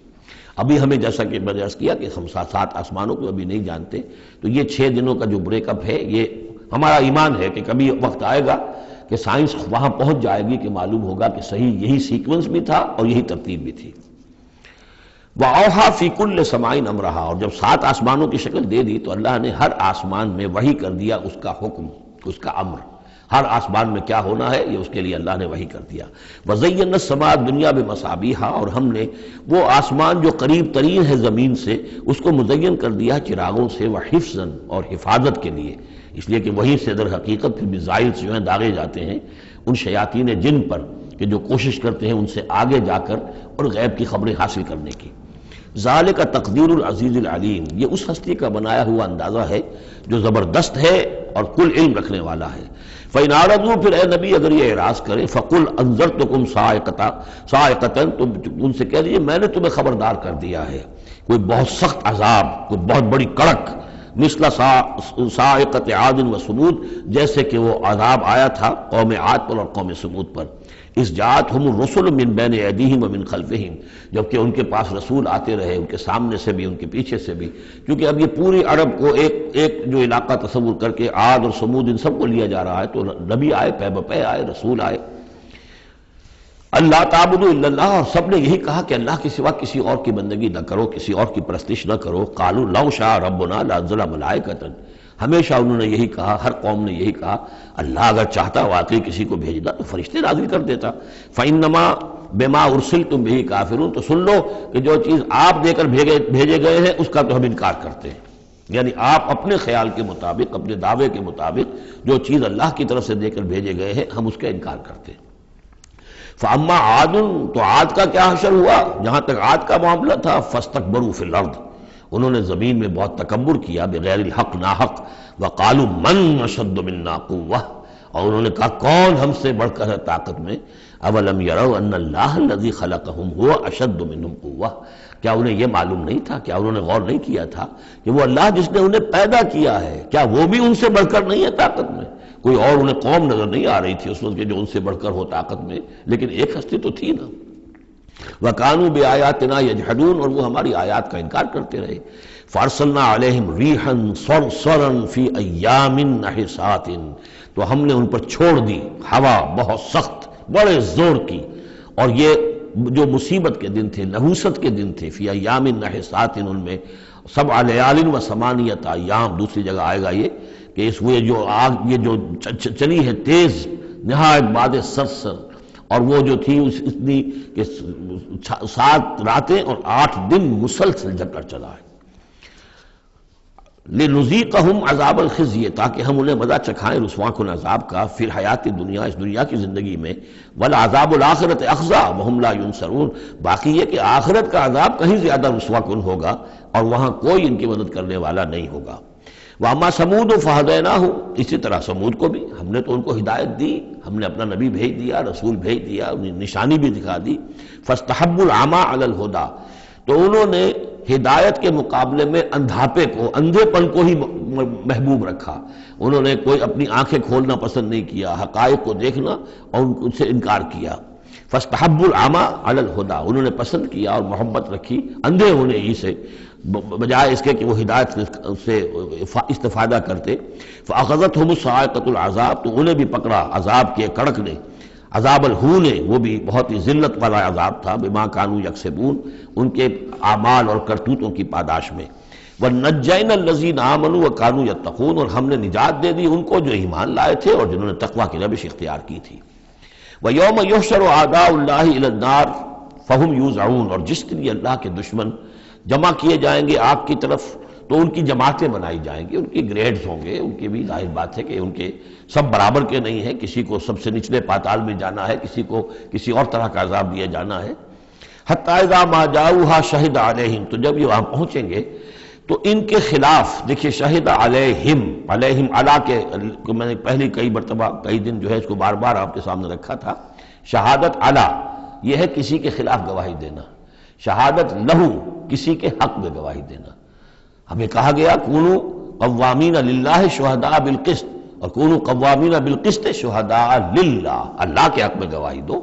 ابھی ہمیں جیسا کہ میں نے عرض کیا کہ ہم 7 آسمانوں کو ابھی نہیں جانتے، تو یہ 6 دنوں کا جو بریک اپ ہے، یہ ہمارا ایمان ہے کہ کبھی وقت آئے گا کہ سائنس وہاں پہنچ جائے گی کہ معلوم ہوگا کہ صحیح یہی سیکوینس بھی تھا اور یہی ترتیب بھی تھی۔ وَأَوْحَىٰ فِي كُلِّ سَمَاءٍ أَمْرَهَا، اور جب 7 آسمانوں کی شکل دے دی تو اللہ نے ہر آسمان میں وحی کر دیا اس کا حکم، اس کا امر، ہر آسمان میں کیا ہونا ہے یہ اس کے لیے اللہ نے وحی کر دیا۔ وَزَيَّنَّا السَّمَاءَ الدُّنْيَا بِمَصَابِيحَ، اور ہم نے وہ آسمان جو قریب ترین ہے زمین سے اس کو مزین کر دیا چراغوں سے، وَحِفْظًا، اور حفاظت کے لیے، اس لیے کہ وہی سے در حقیقت پھر میزائل جو ہیں داغے جاتے ہیں ان شیاطین جن پر کہ جو کوشش کرتے ہیں ان سے آگے جا کر اور غیب کی خبریں حاصل کرنے کی۔ ذالک تقدیر العزیز العلیم، یہ اس ہستی کا بنایا ہوا اندازہ ہے جو زبردست ہے اور کل علم رکھنے والا ہے۔ فَإِنْ أَعْرَضُوا، پھر اے نبی اگر یہ اعراض کرے، فَقُلْ أَنذَرْتُكُمْ صَاعِقَةً، تم ان سے کہہ دیجئے میں نے تمہیں خبردار کر دیا ہے کوئی بہت سخت عذاب، کوئی بہت بڑی کڑک، مثل صاعقۃ عاد و ثمود، جیسے کہ وہ عذاب آیا تھا قوم عاد پر اور قوم ثمود پر، اذ جاءتہم الرسل من بین ایدیہم ومن خلفہم، جبکہ ان کے پاس رسول آتے رہے ان کے سامنے سے بھی ان کے پیچھے سے بھی، کیونکہ اب یہ پوری عرب کو ایک جو علاقہ تصور کر کے عاد اور ثمود ان سب کو لیا جا رہا ہے، تو نبی آئے، پے بپے آئے، رسول آئے۔ اللہ تعبدوا الا اللہ، اور سب نے یہی کہا کہ اللہ کے سوا کسی اور کی بندگی نہ کرو، کسی اور کی پرستش نہ کرو۔ قالوا لو شاء ربنا لانزل ملائکۃ، ہمیشہ انہوں نے یہی کہا، ہر قوم نے یہی کہا اللہ اگر چاہتا واقعی کسی کو بھیجنا تو فرشتے نازل کر دیتا۔ فانما بما ارسلتم به کافرون، تو سن لو کہ جو چیز آپ دے کر بھیجے گئے ہیں اس کا تو ہم انکار کرتے ہیں، یعنی آپ اپنے خیال کے مطابق، اپنے دعوے کے مطابق جو چیز اللہ کی طرف سے دے کر بھیجے گئے ہیں ہم اس کا انکار کرتے ہیں۔ فاما عاد، تو عاد کا کیا حشر ہوا، جہاں تک عاد کا معاملہ تھا، فاستکبروا فی الارض، انہوں نے زمین میں بہت تکبر کیا بغیر الحق، ناحق، وقالوا من اشد منا قوہ، اور انہوں نے کہا کون ہم سے بڑھ کر ہے طاقت میں۔ اولم یروا ان اللہ الذی خلقہم هو اشد منہم قوہ، کیا انہیں یہ معلوم نہیں تھا، کیا انہوں نے غور نہیں کیا تھا کہ وہ اللہ جس نے انہیں پیدا کیا ہے کیا وہ بھی ان سے بڑھ کر نہیں ہے طاقت میں؟ کوئی اور انہیں قوم نظر نہیں آ رہی تھی اس وقت جو ان سے بڑھ کر ہو طاقت میں، لیکن ایک ہستی تو تھی نا۔ وَكَانُوا بِآيَاتِنَا يَجْحَدُونَ، اور وہ ہماری آیات کا انکار کرتے رہے۔ فَأَرْسَلْنَا عَلَيْهِمْ رِيحًا صَرْصَرًا فِي أَيَّامٍ نَحِسَاتٍ، تو ہم نے ان پر چھوڑ دی ہوا بہت سخت، بڑے زور کی، اور یہ جو مصیبت کے دن تھے، نحوست کے دن تھے، فی ایام نحسات، ان میں 7 لیال و 8 ایام، دوسری جگہ آئے گا یہ کہ اس وہ جو آگ یہ جو چلی ہے تیز نہایت باد سرسر، اور وہ جو تھی اتنی کہ 7 راتیں اور 8 دن مسلسل جھکڑ چلا ہے۔ لنذیقہم عذاب الخزی، تاکہ ہم انہیں مزہ چکھائیں رسوا کن عذاب کا، فی الحیات دنیا، اس دنیا کی زندگی میں، والعذاب الآخرۃ اخزی وہم لا ینصرون، باقی یہ کہ آخرت کا عذاب کہیں زیادہ رسوا کن ہوگا اور وہاں کوئی ان کی مدد کرنے والا نہیں ہوگا۔ وَأَمَّا ثَمُودُ فَهَدَيْنَاهُمْ، اسی طرح سمود کو بھی ہم نے تو ان کو ہدایت دی، ہم نے اپنا نبی بھیج دیا، رسول بھیج دیا، انہیں نشانی بھی دکھا دی۔ فَاسْتَحَبُّوا الْعَمَىٰ عَلَى الْهُدَىٰ، تو انہوں نے ہدایت کے مقابلے میں اندھاپے کو، اندھے پن کو ہی محبوب رکھا۔ انہوں نے کوئی اپنی آنکھیں کھولنا پسند نہیں کیا، حقائق کو دیکھنا اور ان سے انکار کیا۔ فَاسْتَحَبُّوا الْعَمَىٰ عَلَى الْهُدَىٰ، انہوں نے پسند کیا اور محبت رکھی اندھے ہونے ہی سے، بجائے اس کے کہ وہ ہدایت سے استفادہ کرتے۔ فَأَخَذَتْهُمُ الصَّاعِقَةُ الْعَذَابُ، تو انہیں بھی پکڑا عذاب کے کڑک نے، عذاب الہون، وہ بھی بہت ہی ذلت والا عذاب تھا، بما کانوا یکسبون، ان کے اعمال اور کرتوتوں کی پاداش میں۔ وَنَجَّيْنَا الَّذِينَ آمَنُوا وَكَانُوا يَتَّقُونَ، اور ہم نے نجات دے دی ان کو جو ایمان لائے تھے اور جنہوں نے تقویٰ کی روش اختیار کی تھی۔ وَيَوْمَ يُحْشَرُ أَعْدَاءُ اللَّهِ إِلَى النَّارِ فَهُمْ يُوزَعُونَ، اور جس دن یہ اللہ کے دشمن جمع کیے جائیں گے آگ کی طرف تو ان کی جماعتیں بنائی جائیں گی، ان کی گریڈز ہوں گے، ان کی بھی ظاہر بات ہے کہ ان کے سب برابر کے نہیں ہیں، کسی کو سب سے نچلے پاتال میں جانا ہے، کسی کو کسی اور طرح کا عذاب دیا جانا ہے۔ حتی اذا ما جاؤہا شہد علیہم، تو جب یہ وہاں پہنچیں گے تو ان کے خلاف، دیکھیے شہد علیہم، علیہم علا کے میں نے پہلی کئی مرتبہ کئی دن جو ہے اس کو بار بار آپ کے سامنے رکھا تھا، شہادت علا یہ ہے کسی کے خلاف گواہی دینا، شہادت لہو کسی کے حق میں گواہی دینا۔ ہمیں کہا گیا کونوا قوامین للہ شہداء بالقسط، اور کونوا قوامین بالقسط شہداء للہ، اللہ کے حق میں گواہی دو،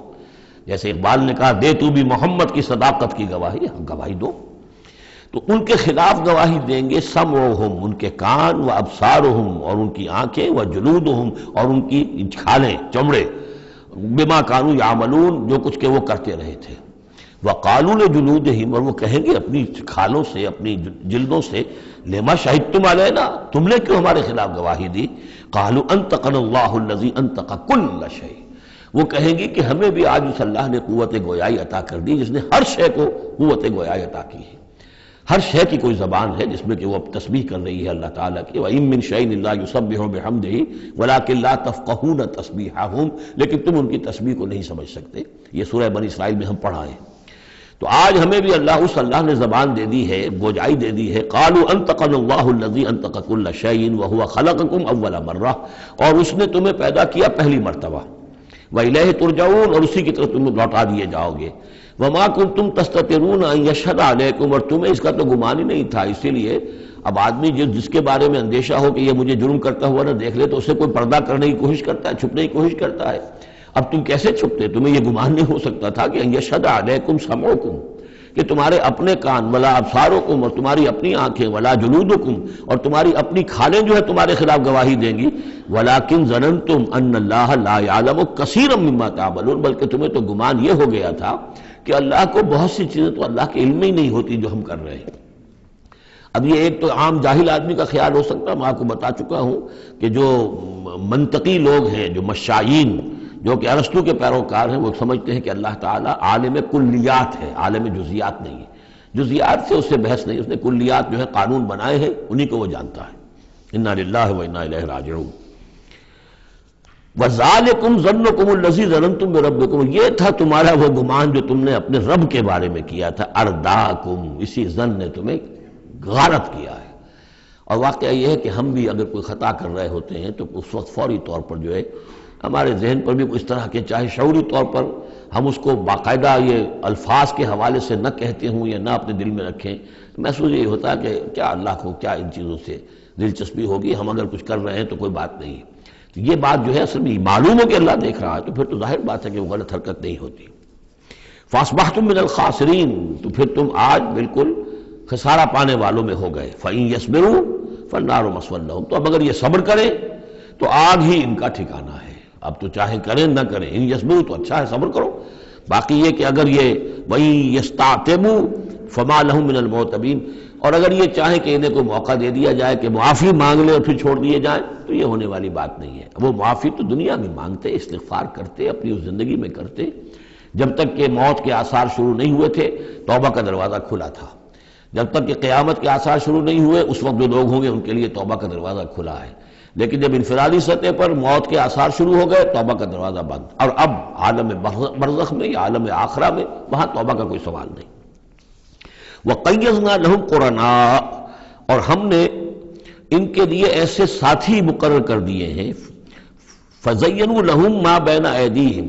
جیسے اقبال نے کہا دے تو بھی محمد کی صداقت کی گواہی، گواہی دو۔ تو ان کے خلاف گواہی دیں گے سمعہم، ان کے کان، و ابصارہم، اور ان کی آنکھیں، و جلودہم، اور ان کی کھالیں، چمڑے، بما کانوا یعملون، جو کچھ کہ وہ کرتے رہے تھے۔ وَقَالُوا لِجُلُودِهِمْ، اور وہ کہیں گے اپنی کھالوں سے، اپنی جلدوں سے، لِمَا شَهِدتُّمْ عَلَيْنَا، تم نے کیوں ہمارے خلاف گواہی دی؟ قَالُوا أَنطَقَنَا اللَّهُ الَّذِي أَنطَقَ كُلَّ شَيْءٍ، وہ کہیں گی کہ ہمیں بھی آج اس اللہ نے قوت گویائی عطا کر دی جس نے ہر شے کو قوت گویائی عطا کی ہے، ہر شے کی کوئی زبان ہے جس میں کہ وہ تسبیح کر رہی ہے اللہ تعالیٰ کی۔ وَإِن مِّن شَيْءٍ إِلَّا يُسَبِّحُ بِحَمْدِهِ وَلَٰكِن لَّا تَفْقَهُونَ تَسْبِيحَهُمْ، لیکن تم ان کی تسبیح کو نہیں سمجھ سکتے۔ یہ سورہ بنی اسرائیل میں ہم پڑھا ہے۔ تو آج ہمیں بھی اللہ نے زبان دے دی ہے، گوجائی دے دی ہے۔ قالوا انطقنا اللہ الذی انطق کل شیء وہو خلقکم اول مرہ، اور اس نے تمہیں پیدا کیا پہلی مرتبہ، وإلیہ ترجعون، اور اسی کی طرف تم لوٹا دیے جاؤ گے۔ وما کنتم تستترون ان یشہد علیکم، اور تمہیں اس کا تو گمان ہی نہیں تھا، اسی لیے اب آدمی جس کے بارے میں اندیشہ ہو کہ یہ مجھے جرم کرتا ہوا نہ دیکھ لے تو اسے کوئی پردہ کرنے کی کوشش کرتا ہے، چھپنے کی کوشش کرتا ہے۔ اب تم کیسے چھپتے؟ تمہیں یہ گمان نہیں ہو سکتا تھا کہ ان یشہد علیکم سمعکم، کہ تمہارے اپنے کان، ولا ابصارکم، اور تمہاری اپنی آنکھیں، ولا جلودکم، اور تمہاری اپنی کھالیں جو ہے تمہارے خلاف گواہی دیں گی۔ ولکن ظننتم ان اللہ لا یعلم کثیرا مما تعملون، بلکہ تمہیں تو گمان یہ ہو گیا تھا کہ اللہ کو بہت سی چیزیں تو اللہ کے علم میں ہی نہیں ہوتی جو ہم کر رہے ہیں۔ اب یہ ایک تو عام جاہل آدمی کا خیال ہو سکتا ہے، میں آپ کو بتا چکا ہوں کہ جو منطقی لوگ ہیں، جو مشائین، جو کہ ارسطو کے پیروکار ہیں، وہ سمجھتے ہیں کہ اللہ تعالیٰ عالم کلیات ہے، عالم جزیات نہیں ہے، جزیات سے اس سے بحث نہیں، اس نے کلیات جو ہے قانون بنائے ہیں، انہی کو وہ جانتا ہے۔ انا للہ و انا الیہ راجعون۔ وَذَلِكُمْ ظَنُّكُمُ الَّذِي ظَنَنْتُمْ بِرَبِّكُمْ، یہ تھا تمہارا وہ گمان جو تم نے اپنے رب کے بارے میں کیا تھا، ارداکم، اسی ظن نے تمہیں غارت کیا ہے۔ اور واقعہ یہ ہے کہ ہم بھی اگر کوئی خطا کر رہے ہوتے ہیں تو اس وقت فوری طور پر جو ہے ہمارے ذہن پر بھی اس طرح کے، چاہے شعوری طور پر ہم اس کو باقاعدہ یہ الفاظ کے حوالے سے نہ کہتے ہوں یا نہ اپنے دل میں رکھیں، محسوس یہ ہوتا ہے کہ کیا اللہ کو کیا ان چیزوں سے دلچسپی ہوگی، ہم اگر کچھ کر رہے ہیں تو کوئی بات نہیں ہے۔ تو یہ بات جو ہے اصل میں معلوم ہو کہ اللہ دیکھ رہا ہے تو پھر تو ظاہر بات ہے کہ وہ غلط حرکت نہیں ہوتی۔ فَأَصْبَحْتُم مِّنَ الْخَاسِرِينَ، تو پھر تم آج بالکل خسارہ پانے والوں میں ہو گئے۔ فَإِن يَصْبِرُوا فَالنَّارُ مَثْوًى لَّهُمْ، تو اب اگر یہ صبر کریں تو آگ ہی ان کا ٹھکانہ ہے۔ اب تو چاہے کریں نہ کریں، ان یصبروا تو اچھا ہے، صبر کرو۔ باقی یہ کہ اگر یہ وَإِن يَسْتَعْتِبُوا فَمَا لَهُم مِّنَ الْمُعْتَبِينَ، اور اگر یہ چاہیں کہ انہیں کوئی موقع دے دیا جائے کہ معافی مانگ لیں اور پھر چھوڑ دیے جائیں، تو یہ ہونے والی بات نہیں ہے۔ وہ معافی تو دنیا میں مانگتے، استغفار کرتے، اپنی اس زندگی میں کرتے، جب تک کہ موت کے آثار شروع نہیں ہوئے تھے توبہ کا دروازہ کھلا تھا۔ جب تک کہ قیامت کے آثار شروع نہیں ہوئے اس وقت جو لوگ ہوں گے ان کے لیے توبہ کا دروازہ کھلا ہے، لیکن جب انفرادی سطح پر موت کے آثار شروع ہو گئے توبہ کا دروازہ بند، اور اب عالم برزخ میں یا عالم آخرہ میں وہاں توبہ کا کوئی سوال نہیں۔ وَقَيَّضْنَا لَهُمْ قُرَنَاءَ، اور ہم نے ان کے لیے ایسے ساتھی مقرر کر دیے ہیں، فَزَيَّنُوا لَهُمْ مَا بَيْنَ أَيْدِيهِمْ،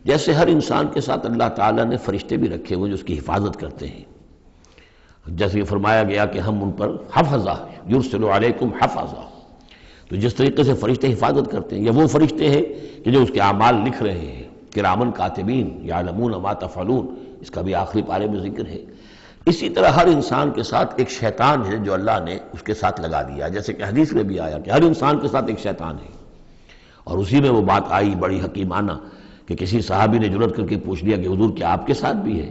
جیسے ہر انسان کے ساتھ اللہ تعالیٰ نے فرشتے بھی رکھے ہوئے جو اس کی حفاظت کرتے ہیں، جیسے فرمایا گیا کہ ہم ان پر حفظہ یرسل علیکم حفظہ، تو جس طریقے سے فرشتے حفاظت کرتے ہیں، یا وہ فرشتے ہیں کہ جو اس کے اعمال لکھ رہے ہیں، کرامن کاتبین یعلمون ما تفعلون، اس کا بھی آخری پارے میں ذکر ہے۔ اسی طرح ہر انسان کے ساتھ ایک شیطان ہے جو اللہ نے اس کے ساتھ لگا دیا، جیسے کہ حدیث میں بھی آیا کہ ہر انسان کے ساتھ ایک شیطان ہے، اور اسی میں وہ بات آئی بڑی حکیمانہ کہ کسی صحابی نے جرأت کر کے پوچھ لیا کہ حضور کیا آپ کے ساتھ بھی ہے؟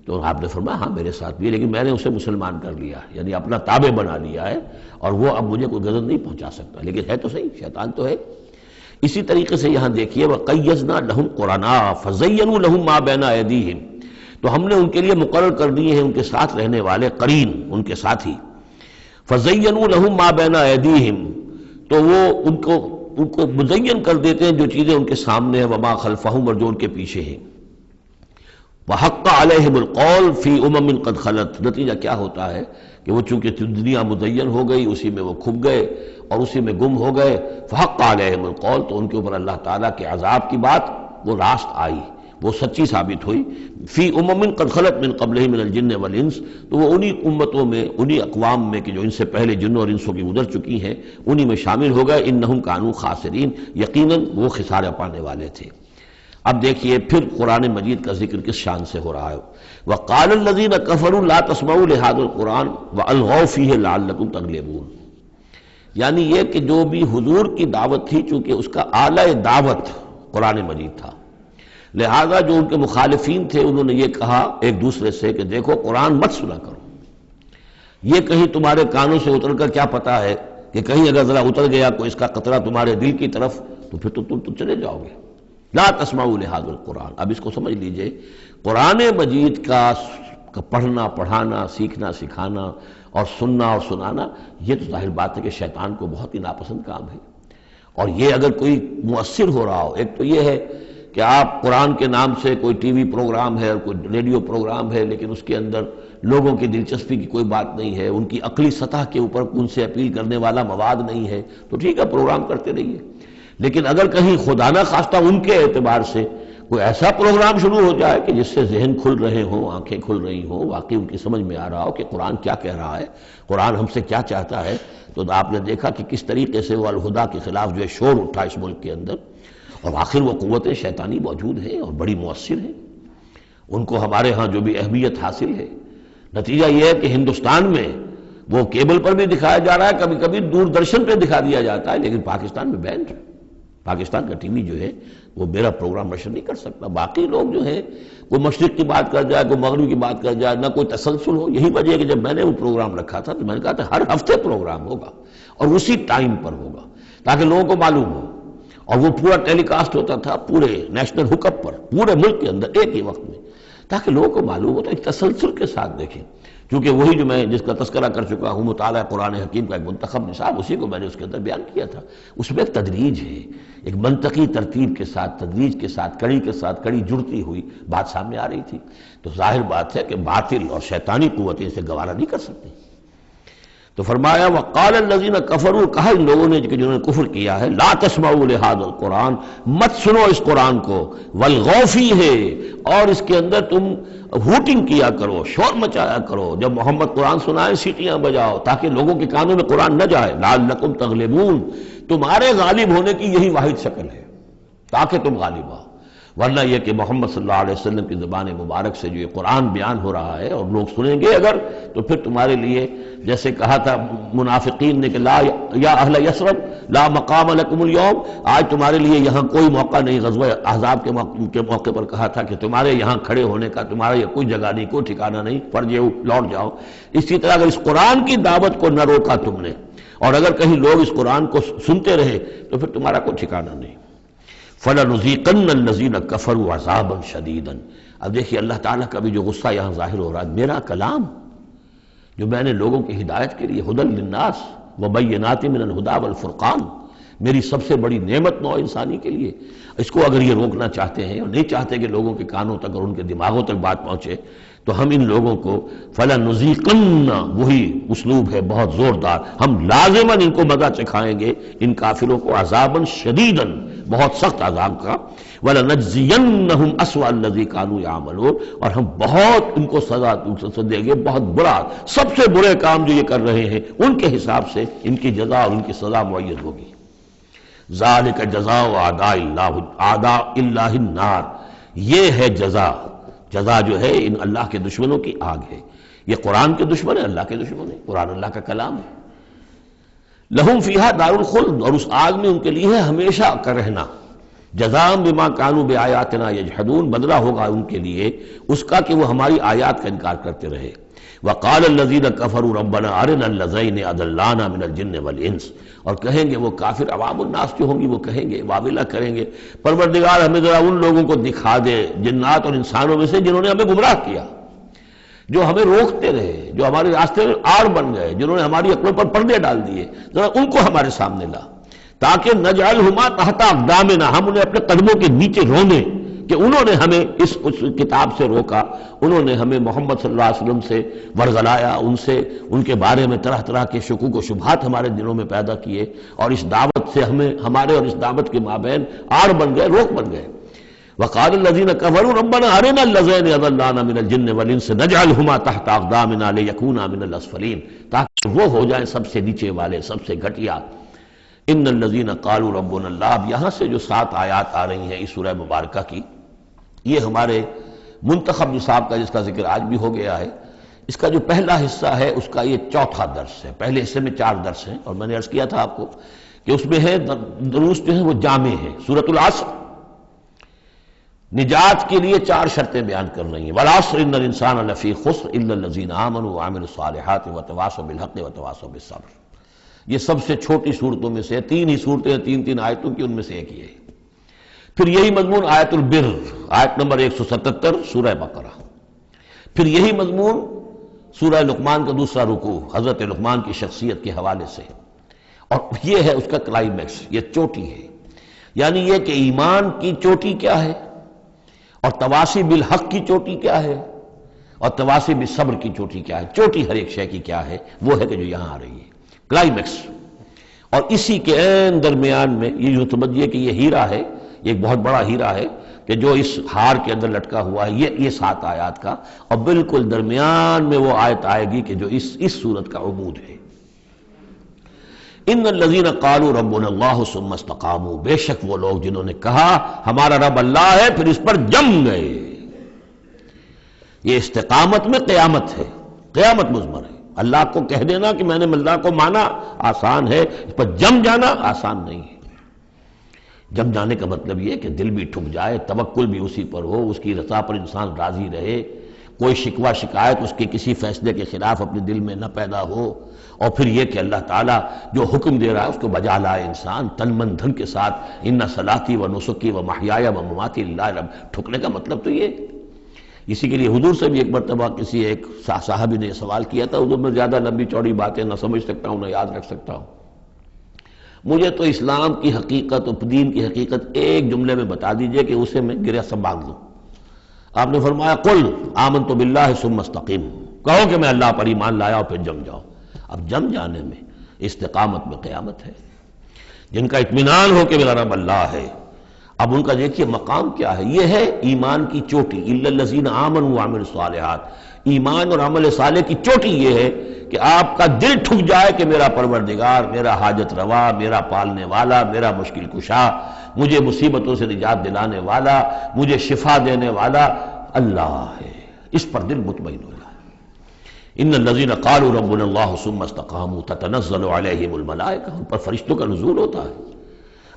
تو آپ نے فرمایا ہاں میرے ساتھ بھی ہے، لیکن میں نے اسے مسلمان کر لیا، یعنی اپنا تابع بنا لیا ہے، اور وہ اب مجھے کوئی غضب نہیں پہنچا سکتا، لیکن ہے تو صحیح، شیطان تو ہے۔ اسی طریقے سے یہاں دیکھیے وَقَيَّضْنَا لَهُمْ قُرَنَاءَ فَزَيَّنُوا لَهُمْ مَا بَيْنَ أَيْدِيهِمْ، تو ہم نے ان کے لیے مقرر کر دیے ہیں ان کے ساتھ رہنے والے قرین، ان کے ساتھی، فَزَيَّنُوا لَهُمْ مَا بَيْنَ أَيْدِيهِمْ، تو وہ ان کو مزین کر دیتے ہیں جو چیزیں ان کے سامنے ہیں، وَمَا خَلْفَهُمْ، اور جو ان کے پیچھے ہیں، وَحَقَّ عَلَيْهِمُ الْقَوْلُ فِي أُمَمٍ قَدْ خَلَتْ، نتیجہ کیا ہوتا ہے کہ وہ چونکہ دنیا مزین ہو گئی، اسی میں وہ کھپ گئے اور اسی میں گم ہو گئے، فَحَقَّ عَلَيْهِمُ الْقَوْلُ، تو ان کے اوپر اللہ تعالیٰ کے عذاب کی بات وہ راست آئی، وہ سچی ثابت ہوئی، فی امم قد خلت من قبلہ من الجن والانس، تو وہ انہی امتوں میں، انہی اقوام میں کہ جو ان سے پہلے جنوں اور انسوں کی گزر چکی ہیں، انہی میں شامل ہو گئے، انہم کانوا خاسرین، یقیناً وہ خسارہ پانے والے تھے۔ اب دیکھیے پھر قرآن مجید کا ذکر کس شان سے ہو رہا ہے، وقال الذین کفروا لا تسمعوا لهذا القرآن والغوا فیہ لعلکم تغلبون، یعنی یہ کہ جو بھی حضور کی دعوت تھی، چونکہ اس کا اعلی دعوت قرآن مجید تھا، لہذا جو ان کے مخالفین تھے انہوں نے یہ کہا ایک دوسرے سے کہ دیکھو قرآن مت سنا کرو، یہ کہیں تمہارے کانوں سے اتر کر کیا پتا ہے کہ کہیں اگر ذرا اتر گیا کوئی اس کا قطرہ تمہارے دل کی طرف تو پھر تو تم تو چلے جاؤ گے۔ لا تسمعوا لهذا القرآن، اب اس کو سمجھ لیجئے، قرآن مجید کا پڑھنا پڑھانا، سیکھنا سکھانا اور سننا اور سنانا، یہ تو ظاہر بات ہے کہ شیطان کو بہت ہی ناپسند کام ہے، اور یہ اگر کوئی مؤثر ہو رہا ہو، ایک تو یہ ہے کہ آپ قرآن کے نام سے کوئی ٹی وی پروگرام ہے اور کوئی ریڈیو پروگرام ہے، لیکن اس کے اندر لوگوں کی دلچسپی کی کوئی بات نہیں ہے، ان کی عقلی سطح کے اوپر ان سے اپیل کرنے والا مواد نہیں ہے، تو ٹھیک ہے پروگرام کرتے رہیے، لیکن اگر کہیں خدا نہ خواستہ ان کے اعتبار سے کوئی ایسا پروگرام شروع ہو جائے کہ جس سے ذہن کھل رہے ہوں، آنکھیں کھل رہی ہوں، واقعی ان کی سمجھ میں آ رہا ہو کہ قرآن کیا کہہ رہا ہے، قرآن ہم سے کیا چاہتا ہے، تو آپ نے دیکھا کہ کس طریقے سے وہ الہدیٰ کے خلاف جو ہے شور اٹھا اس ملک کے اندر، اور آخر وہ قوتیں شیطانی موجود ہیں اور بڑی مؤثر ہیں، ان کو ہمارے ہاں جو بھی اہمیت حاصل ہے، نتیجہ یہ ہے کہ ہندوستان میں وہ کیبل پر بھی دکھایا جا رہا ہے، کبھی کبھی دوردرشن پہ دکھا دیا جاتا ہے، لیکن پاکستان میں بینڈ، پاکستان کا ٹی وی جو ہے وہ میرا پروگرام نشر نہیں کر سکتا، باقی لوگ جو ہے کوئی مشرق کی بات کر جائے، کوئی مغرب کی بات کر جائے، نہ کوئی تسلسل ہو۔ یہی وجہ ہے کہ جب میں نے وہ پروگرام رکھا تھا تو میں نے کہا تھا ہر ہفتے پروگرام ہوگا اور اسی ٹائم پر ہوگا تاکہ لوگوں کو معلوم ہو، اور وہ پورا ٹیلی کاسٹ ہوتا تھا پورے نیشنل ہوک اپ پر، پورے ملک کے اندر ایک ہی وقت میں، تاکہ لوگوں کو معلوم ہو، تو ایک تسلسل کے ساتھ دیکھیں، کیونکہ وہی جو میں جس کا تذکرہ کر چکا ہوں مطالعہ قرآن حکیم کا ایک منتخب نصاب، اسی کو میں نے اس کے اندر بیان کیا تھا، اس میں ایک تدریج ہے، ایک منطقی ترتیب کے ساتھ، تدریج کے ساتھ، کڑی جڑتی ہوئی بات سامنے آ رہی تھی، تو ظاہر بات ہے کہ باطل اور شیطانی قوتیں اسے گوارا نہیں کر سکتی۔ تو فرمایا وقال الذین کفروا، کہا ان لوگوں نے کہ جنہوں نے کفر کیا ہے، لا تسمعوا لهذا القرآن، مت سنو اس قرآن کو، والغوا فیہ، اور اس کے اندر تم ہوٹنگ کیا کرو، شور مچایا کرو، جب محمد قرآن سنائے سیٹیاں بجاؤ تاکہ لوگوں کے کانوں میں قرآن نہ جائے، لعلکم تغلبون، تمہارے غالب ہونے کی یہی واحد شکل ہے تاکہ تم غالب آؤ، ورنہ یہ کہ محمد صلی اللہ علیہ وسلم کی زبان مبارک سے جو یہ قرآن بیان ہو رہا ہے اور لوگ سنیں گے اگر، تو پھر تمہارے لیے جیسے کہا تھا منافقین نے کہ لا یا اہل یثرب لا مقام لکم اليوم، آج تمہارے لیے یہاں کوئی موقع نہیں، غزوہ احزاب کے موقع پر کہا تھا کہ تمہارے یہاں کھڑے ہونے کا تمہارا یہ کوئی جگہ نہیں، کوئی ٹھکانہ نہیں، فرجعوا، لوٹ جاؤ۔ اسی طرح اگر اس قرآن کی دعوت کو نہ روکا تم نے، اور اگر کہیں لوگ اس قرآن کو سنتے رہے تو پھر تمہارا کوئی ٹھکانہ نہیں۔ فَلَنُذِيقَنَّ الَّذِينَ كَفَرُوا عَذَابًا شَدِيدًا، اب دیکھیے اللہ تعالیٰ کا بھی جو غصہ یہاں ظاہر ہو رہا ہے، میرا کلام جو میں نے لوگوں کی ہدایت کے لیے ہدی للناس وبینات من الہدی والفرقان، میری سب سے بڑی نعمت نوع انسانی کے لیے، اس کو اگر یہ روکنا چاہتے ہیں اور نہیں چاہتے کہ لوگوں کے کانوں تک اور ان کے دماغوں تک بات پہنچے، تو ہم ان لوگوں کو فَلَنُذِيقَنَّ، وہی اسلوب ہے بہت زوردار، ہم لازماً ان کو مزہ چکھائیں گے ان کافروں کو عذاباً شدیداً، بہت سخت عذاب کا، وَلَنَجْزِيَنَّهُمْ أَسْوَأَ الَّذِي كَانُوا يَعْمَلُونَ، اور ہم بہت ان کو سزا دیں گے، بہت برا، سب سے برے کام جو یہ کر رہے ہیں ان کے حساب سے ان کی جزا اور ان کی سزا معین ہوگی۔ ذَلِكَ جَزَاءُ أَعْدَاءِ اللَّهِ النَّارِ، یہ ہے جزا جو ہے ان اللہ کے دشمنوں کی آگ ہے۔ یہ قرآن کے دشمن ہے، اللہ کے دشمن ہے، قرآن اللہ کا کلام ہے۔ لہم فیہا دار الخلد، اور اس آگ میں ان کے لیے ہے ہمیشہ کا رہنا۔ جزاء بما كانوا بآیاتنا یجحدون، بدلہ ہوگا ان کے لیے اس کا کہ وہ ہماری آیات کا انکار کرتے رہے۔ وقال الذین کفروا ربنا ارنا اللذین اضلانا من الجن والانس، اور کہیں گے وہ کافر عوام الناس جو ہوں گی وہ کہیں گے، واویلا کریں گے، پروردگار ہمیں ذرا ان لوگوں کو دکھا دے جنات اور انسانوں میں سے جنہوں نے ہمیں گمراہ کیا، جو ہمیں روکتے رہے، جو ہمارے راستے میں آڑ بن گئے، جنہوں نے ہماری عقلوں پر پردے ڈال دیے، ذرا ان کو ہمارے سامنے لا، تاکہ نجعلہما تحت اقدامنا، ہم انہیں اپنے قدموں کے نیچے روندیں کہ انہوں نے ہمیں اس کتاب سے روکا، انہوں نے ہمیں محمد صلی اللہ علیہ وسلم سے ورغلایا، ان کے بارے میں طرح طرح کے شکوک و شبہات ہمارے دلوں میں پیدا کیے، اور اس دعوت سے ہمارے اور اس دعوت کے مابین آڑ بن گئے، روک بن گئے۔ وقال الذین کفروا ربنا ارنا اللذین اضلانا من الجن والانس نجعلہما تحت اقدامنا لیکونا من الاسفلین، تاکہ وہ ہو جائیں سب سے نیچے والے، سب سے گھٹیا۔ ان الذین قالوا ربنا اللہ، اب یہاں سے جو 7 آیات آ رہی ہیں اس سورہ مبارکہ کی، یہ ہمارے منتخب نصاب کا جس کا ذکر آج بھی ہو گیا ہے، اس کا جو پہلا حصہ ہے اس کا یہ چوتھا درس ہے۔ پہلے حصے میں 4 درس ہیں، اور میں نے عرض کیا تھا آپ کو کہ اس میں ہے دروس جو ہیں وہ جامع ہیں۔ سورۃ العصر نجات کے لیے 4 شرطیں بیان کر رہی ہیں۔ والعصر ان الانسان لفی خسر الا الذین آمنوا وعملوا الصالحات وتواصوا بالحق وتواصوا بالصبر۔ یہ سب سے چھوٹی صورتوں میں سے 3 ہی صورتیں، 3 آیتوں کی، ان میں سے ایک یہ ہے۔ پھر یہی مضمون آیت البر، آیت نمبر 177 سورہ بقرہ۔ پھر یہی مضمون سورہ لقمان کا دوسرا رکوع، حضرت لقمان کی شخصیت کے حوالے سے، اور یہ ہے اس کا کلائمیکس، یہ چوٹی ہے، یعنی یہ کہ ایمان کی چوٹی کیا ہے، اور تواصی بالحق کی چوٹی کیا ہے، اور تواصی بالصبر کی چوٹی کیا ہے۔ چوٹی ہر ایک شے کی کیا ہے، وہ ہے کہ جو یہاں آ رہی ہے، کلائمیکس۔ اور اسی کے عین درمیان میں یہ جو سمجھیے کہ یہ ہیرا ہے، یہ ایک بہت بڑا ہیرا ہے کہ جو اس ہار کے اندر لٹکا ہوا ہے، یہ 7 آیات کا، اور بالکل درمیان میں وہ آیت آئے گی کہ جو اس صورت کا عمود ہے۔ ان الذین قالوا ربنا اللہ ثم استقاموا، بے شک وہ لوگ جنہوں نے کہا ہمارا رب اللہ ہے پھر اس پر جم گئے۔ یہ استقامت میں قیامت ہے، قیامت مضمر ہے۔ اللہ کو کہہ دینا کہ میں نے اللہ کو مانا آسان ہے، اس پر جم جانا آسان نہیں ہے۔ جم جانے کا مطلب یہ کہ دل بھی ٹھک جائے، توکل بھی اسی پر ہو، اس کی رضا پر انسان راضی رہے، کوئی شکوہ شکایت اس کے کسی فیصلے کے خلاف اپنے دل میں نہ پیدا ہو، اور پھر یہ کہ اللہ تعالیٰ جو حکم دے رہا ہے اس کو بجا لائے انسان تن من دھن کے ساتھ۔ ان صلاتی و نسکی و محیایا و مماتی للہ رب، ٹھکنے کا مطلب تو یہ۔ اسی کے لیے حضور سے بھی ایک مرتبہ کسی ایک صحابی نے یہ سوال کیا تھا، حضور میں زیادہ لمبی چوڑی باتیں نہ سمجھ سکتا ہوں نہ یاد رکھ سکتا ہوں، مجھے تو اسلام کی حقیقت اور دین کی حقیقت ایک جملے میں بتا دیجئے کہ اسے میں گرہ سب باندھ لوں۔ آپ نے فرمایا قل آمنت باللہ ثم استقم، کہو کہ میں اللہ پر ایمان لایا اور پھر جم جاؤ۔ اب جم جانے میں استقامت میں قیامت ہے، جن کا اطمینان ہو کہ میرا رب اللہ ہے، اب ان کا دیکھیے مقام کیا ہے، یہ ہے ایمان کی چوٹی، الا الذین آمنوا وعملوا الصالحات۔ ایمان اور عمل صالح کی چوٹی یہ ہے کہ آپ کا دل ٹھک جائے کہ میرا پروردگار، میرا حاجت روا، میرا پالنے والا، میرا مشکل کشا، مجھے مصیبتوں سے نجات دلانے والا، مجھے شفا دینے والا اللہ ہے، اس پر دل مطمئن ہو جائے۔ ان الذین قالوا ربنا اللہ ثم استقاموا تتنزل علیہم الملائکہ، ان پر فرشتوں کا نزول ہوتا ہے۔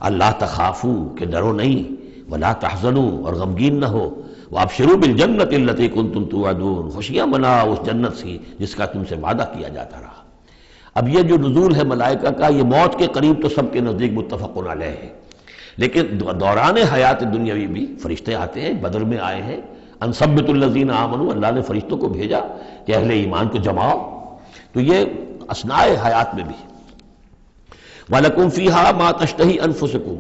اللہ تخافوا کہ ڈرو نہیں، ولا تحزنوا اور غمگین نہ ہو، وابشروا بالجنۃ التی کنتم توعدون، خوشیاں مناؤ اس جنت سے جس کا تم سے وعدہ کیا جاتا رہا۔ اب یہ جو نزول ہے ملائکہ کا، یہ موت کے قریب تو سب کے نزدیک متفق علیہ ہے، لیکن دوران حیات دنیاوی بھی فرشتے آتے ہیں، بدر میں آئے ہیں، ان ثبتوا الذین آمنوا، اللہ نے فرشتوں کو بھیجا کہ اہل ایمان کو جماؤ، تو یہ اثناء حیات میں بھی وَلَكُمْ فِيهَا مَا تَشْتَهِي أَنفُسُكُمْ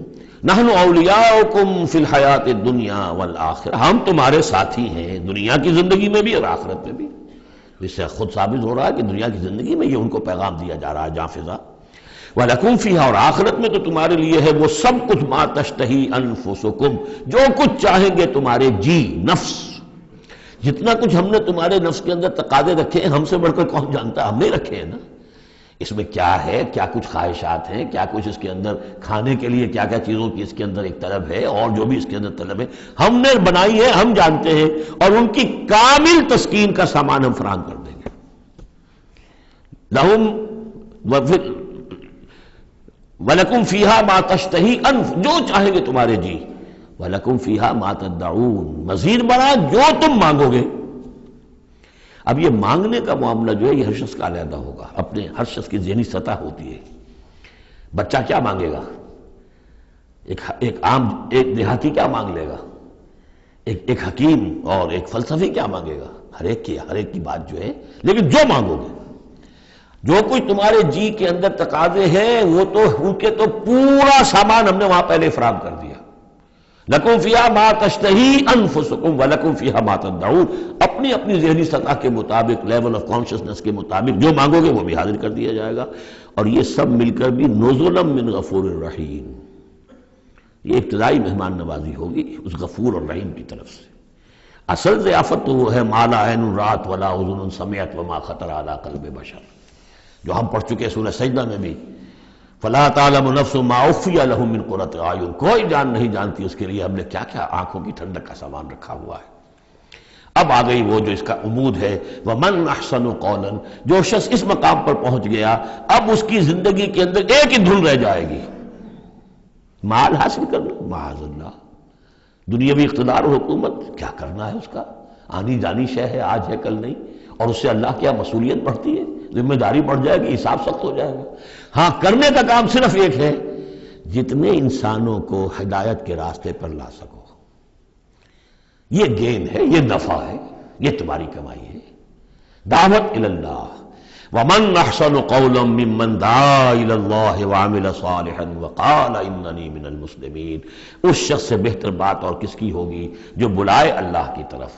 نَحْنُ أَوْلِيَاؤُكُمْ فِي الْحَيَاةِ الدُّنْيَا وَالْآخِرَةِ، ہم تمہارے ساتھی ہیں دنیا کی زندگی میں بھی اور آخرت میں بھی۔ اس سے خود ثابت ہو رہا ہے کہ دنیا کی زندگی میں یہ ان کو پیغام دیا جا رہا ہے جاں فضا۔ وَلَكُمْ فِيهَا، اور آخرت میں تو تمہارے لیے ہے وہ سب کچھ مَا تَشْتَهِي أَنفُسُكُمْ، جو کچھ چاہیں گے تمہارے جی نفس، جتنا کچھ ہم نے تمہارے نفس کے اندر تقاضے رکھے ہیں، ہم سے بڑھ کر کون جانتا ہے؟ ہم نے رکھے ہیں نا۔ اس میں کیا ہے، کیا کچھ خواہشات ہیں، کیا کچھ اس کے اندر کھانے کے لیے کیا کیا چیزوں کی اس کے اندر ایک طلب ہے، اور جو بھی اس کے اندر طلب ہے ہم نے بنائی ہے، ہم جانتے ہیں، اور ان کی کامل تسکین کا سامان ہم فراہم کر دیں گے۔ لہم وَلَكُمْ فِيهَا مَا تَشْتَهِي أَنفُسُكُمْ، جو چاہیں گے تمہارے جی، وَلَكُمْ فِيهَا مَا تَدَّعُونَ، مزید بڑا جو تم مانگو گے۔ اب یہ مانگنے کا معاملہ جو ہے یہ ہر شخص کا علیحدہ ہوگا، اپنے ہر شخص کی ذہنی سطح ہوتی ہے۔ بچہ کیا مانگے گا، ایک دیہاتی کیا مانگ لے گا، ایک حکیم اور ایک فلسفی کیا مانگے گا، ہر ایک کی بات جو ہے، لیکن جو مانگو گے، جو کچھ تمہارے جی کے اندر تقاضے ہیں وہ تو ان کے تو پورا سامان ہم نے وہاں پہلے فراہم کر دیا۔ لَكُمْ فِيهَا مَا تَشْتَهِي أَنفُسُكُمْ وَلَكُمْ فِيهَا مَا تَدَّعُونَ، اپنی ذہنی سطح کے مطابق، لیول آف کانشسنس کے مطابق جو مانگو گے وہ بھی حاضر کر دیا جائے گا، اور یہ سب مل کر بھی نُزُلًا مِّن غَفُورٍ رَحِيمٍ، یہ ابتدائی مہمان نوازی ہوگی اس غفور اور رحیم کی طرف سے۔ اصل ضیافت تو وہ ہے مَا لَا عَيْنٌ رَأَتْ وَلَا أُذُنٌ سَمِعَتْ وَمَا خَطَرَ عَلَىٰ قَلْبِ بَشَرٍ، جو ہم پڑھ چکے سورہ سجدہ میں بھی، فَلَا تَعْلَمُ نَفْسٌ مَا أُخْفِيَ لَهُم مِّن قُرَّةِ أَعْيُنٍ، کوئی جان نہیں جانتی اس کے لیے ہم نے کیا کیا آنکھوں کی ٹھنڈک کا سامان رکھا ہوا ہے۔ اب آ گئی وہ جو اس کا عمود ہے، وَمَنْ أَحْسَنُ قَوْلًا، جو شخص اس مقام پر پہنچ گیا اب اس کی زندگی کے اندر ایک ہی دھن رہ جائے گی، مال حاصل کرنا، معاذ اللہ، دنیاوی اقتدار و حکومت کیا کرنا ہے، اس کا آنی جانی شے ہے، آج ہے کل نہیں، اور اس سے اللہ کیا مسئولیت بڑھتی ہے، ذمہ داری بڑھ جائے گی، حساب سخت ہو جائے گا۔ ہاں کرنے کا کام صرف ایک ہے، جتنے انسانوں کو ہدایت کے راستے پر لا سکو، یہ گین ہے، یہ نفع ہے، یہ تمہاری کمائی ہے۔ دعوت الی اللہ، ومن احسن قولا ممن دعا الی اللہ وعمل صالحا وقال اننی من المسلمین، اس شخص سے بہتر بات اور کس کی ہوگی جو بلائے اللہ کی طرف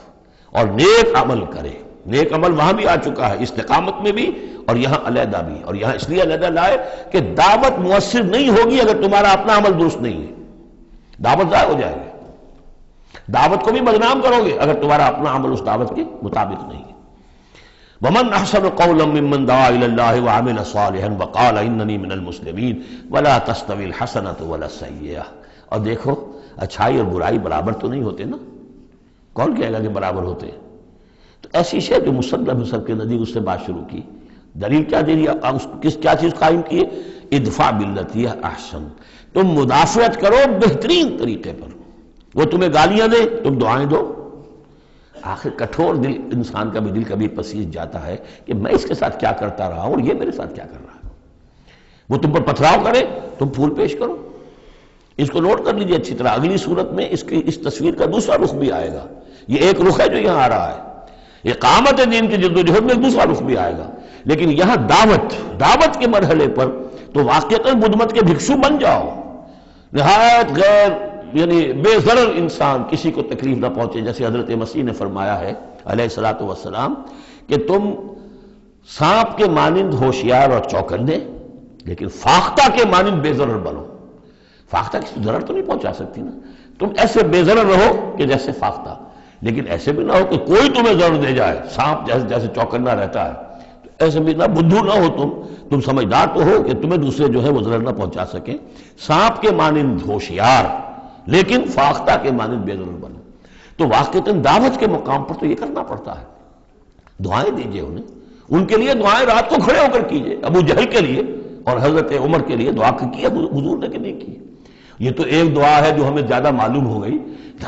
اور نیک عمل کرے۔ نیک عمل وہاں بھی آ چکا ہے، استقامت میں بھی اور یہاں علیحدہ بھی، اور یہاں اس لیے علیحدہ لائے کہ دعوت مؤثر نہیں ہوگی اگر تمہارا اپنا عمل درست نہیں ہے، دعوت ضائع ہو جائے گی۔ دعوت کو بھی بدنام کرو گے اگر تمہارا اپنا عمل اس دعوت کے مطابق نہیں ہے۔ وَمَنْ أَحْسَنُ قَوْلًا مِّمَّنْ دَعَا إِلَى اللَّهِ وَعَمِلَ صَالِحًا وَقَالَ إِنَّنِي مِنَ الْمُسْلِمِينَ وَلَا تَسْتَوِي الْحَسَنَةُ وَلَا السَّيِّئَةُ، اور دیکھو اچھائی اور برائی برابر تو نہیں ہوتے نا، کون کہے گا کہ برابر ہوتے ہیں؟ تو ایسی شے جو مسلم سب کے نزدیک اس سے بات شروع کی، دلیل کیا دے دیا، کیا چیز قائم کی ہے؟ ادفع باللتی ہے احسن، تم مدافعت کرو بہترین طریقے پر، وہ تمہیں گالیاں دے تم دعائیں دو۔ آخر کٹھور دل انسان کا بھی دل کبھی پسیج جاتا ہے کہ میں اس کے ساتھ کیا کرتا رہا ہوں اور یہ میرے ساتھ کیا کر رہا ہے۔ وہ تم پر پتھراؤ کرے تم پھول پیش کرو۔ اس کو نوٹ کر لیجئے اچھی طرح، اگلی صورت میں اس تصویر کا دوسرا رخ بھی آئے گا۔ یہ ایک رخ ہے جو یہاں آ رہا ہے، اقامت دین کی جدوجہد میں دوسرا رخ بھی آئے گا، لیکن یہاں دعوت کے مرحلے پر تو واقعتاً بدھ مت کے بھکشو بن جاؤ، نہایت غیر یعنی بے ضرر انسان، کسی کو تکلیف نہ پہنچے، جیسے حضرت مسیح نے فرمایا ہے علیہ الصلوۃ والسلام کہ تم سانپ کے مانند ہوشیار اور چوکنے لیکن فاختہ کے مانند بے ضرر بنو۔ فاختہ کسی ضرر تو نہیں پہنچا سکتی نا، تم ایسے بے ضرر رہو کہ جیسے فاختہ، لیکن ایسے بھی نہ ہو کہ کوئی تمہیں ضرر دے جائے، سانپ جیسے چوکنا رہتا ہے، تو ایسے بھی نہ بدھو نہ ہو تم سمجھدار تو ہو کہ تمہیں دوسرے جو ہے وہ ضرر نہ پہنچا سکیں، سانپ کے مانند ہوشیار لیکن فاختہ کے مانند بے ضرر بنو۔ تو واقعتاً دعوت کے مقام پر تو یہ کرنا پڑتا ہے، دعائیں دیجئے انہیں، ان کے لیے دعائیں رات کو کھڑے ہو کر کیجئے، ابو جہل کے لیے اور حضرت عمر کے لیے دعا کی حضور نے کہ نہیں کی۔ یہ تو ایک دعا ہے جو ہمیں زیادہ معلوم ہو گئی،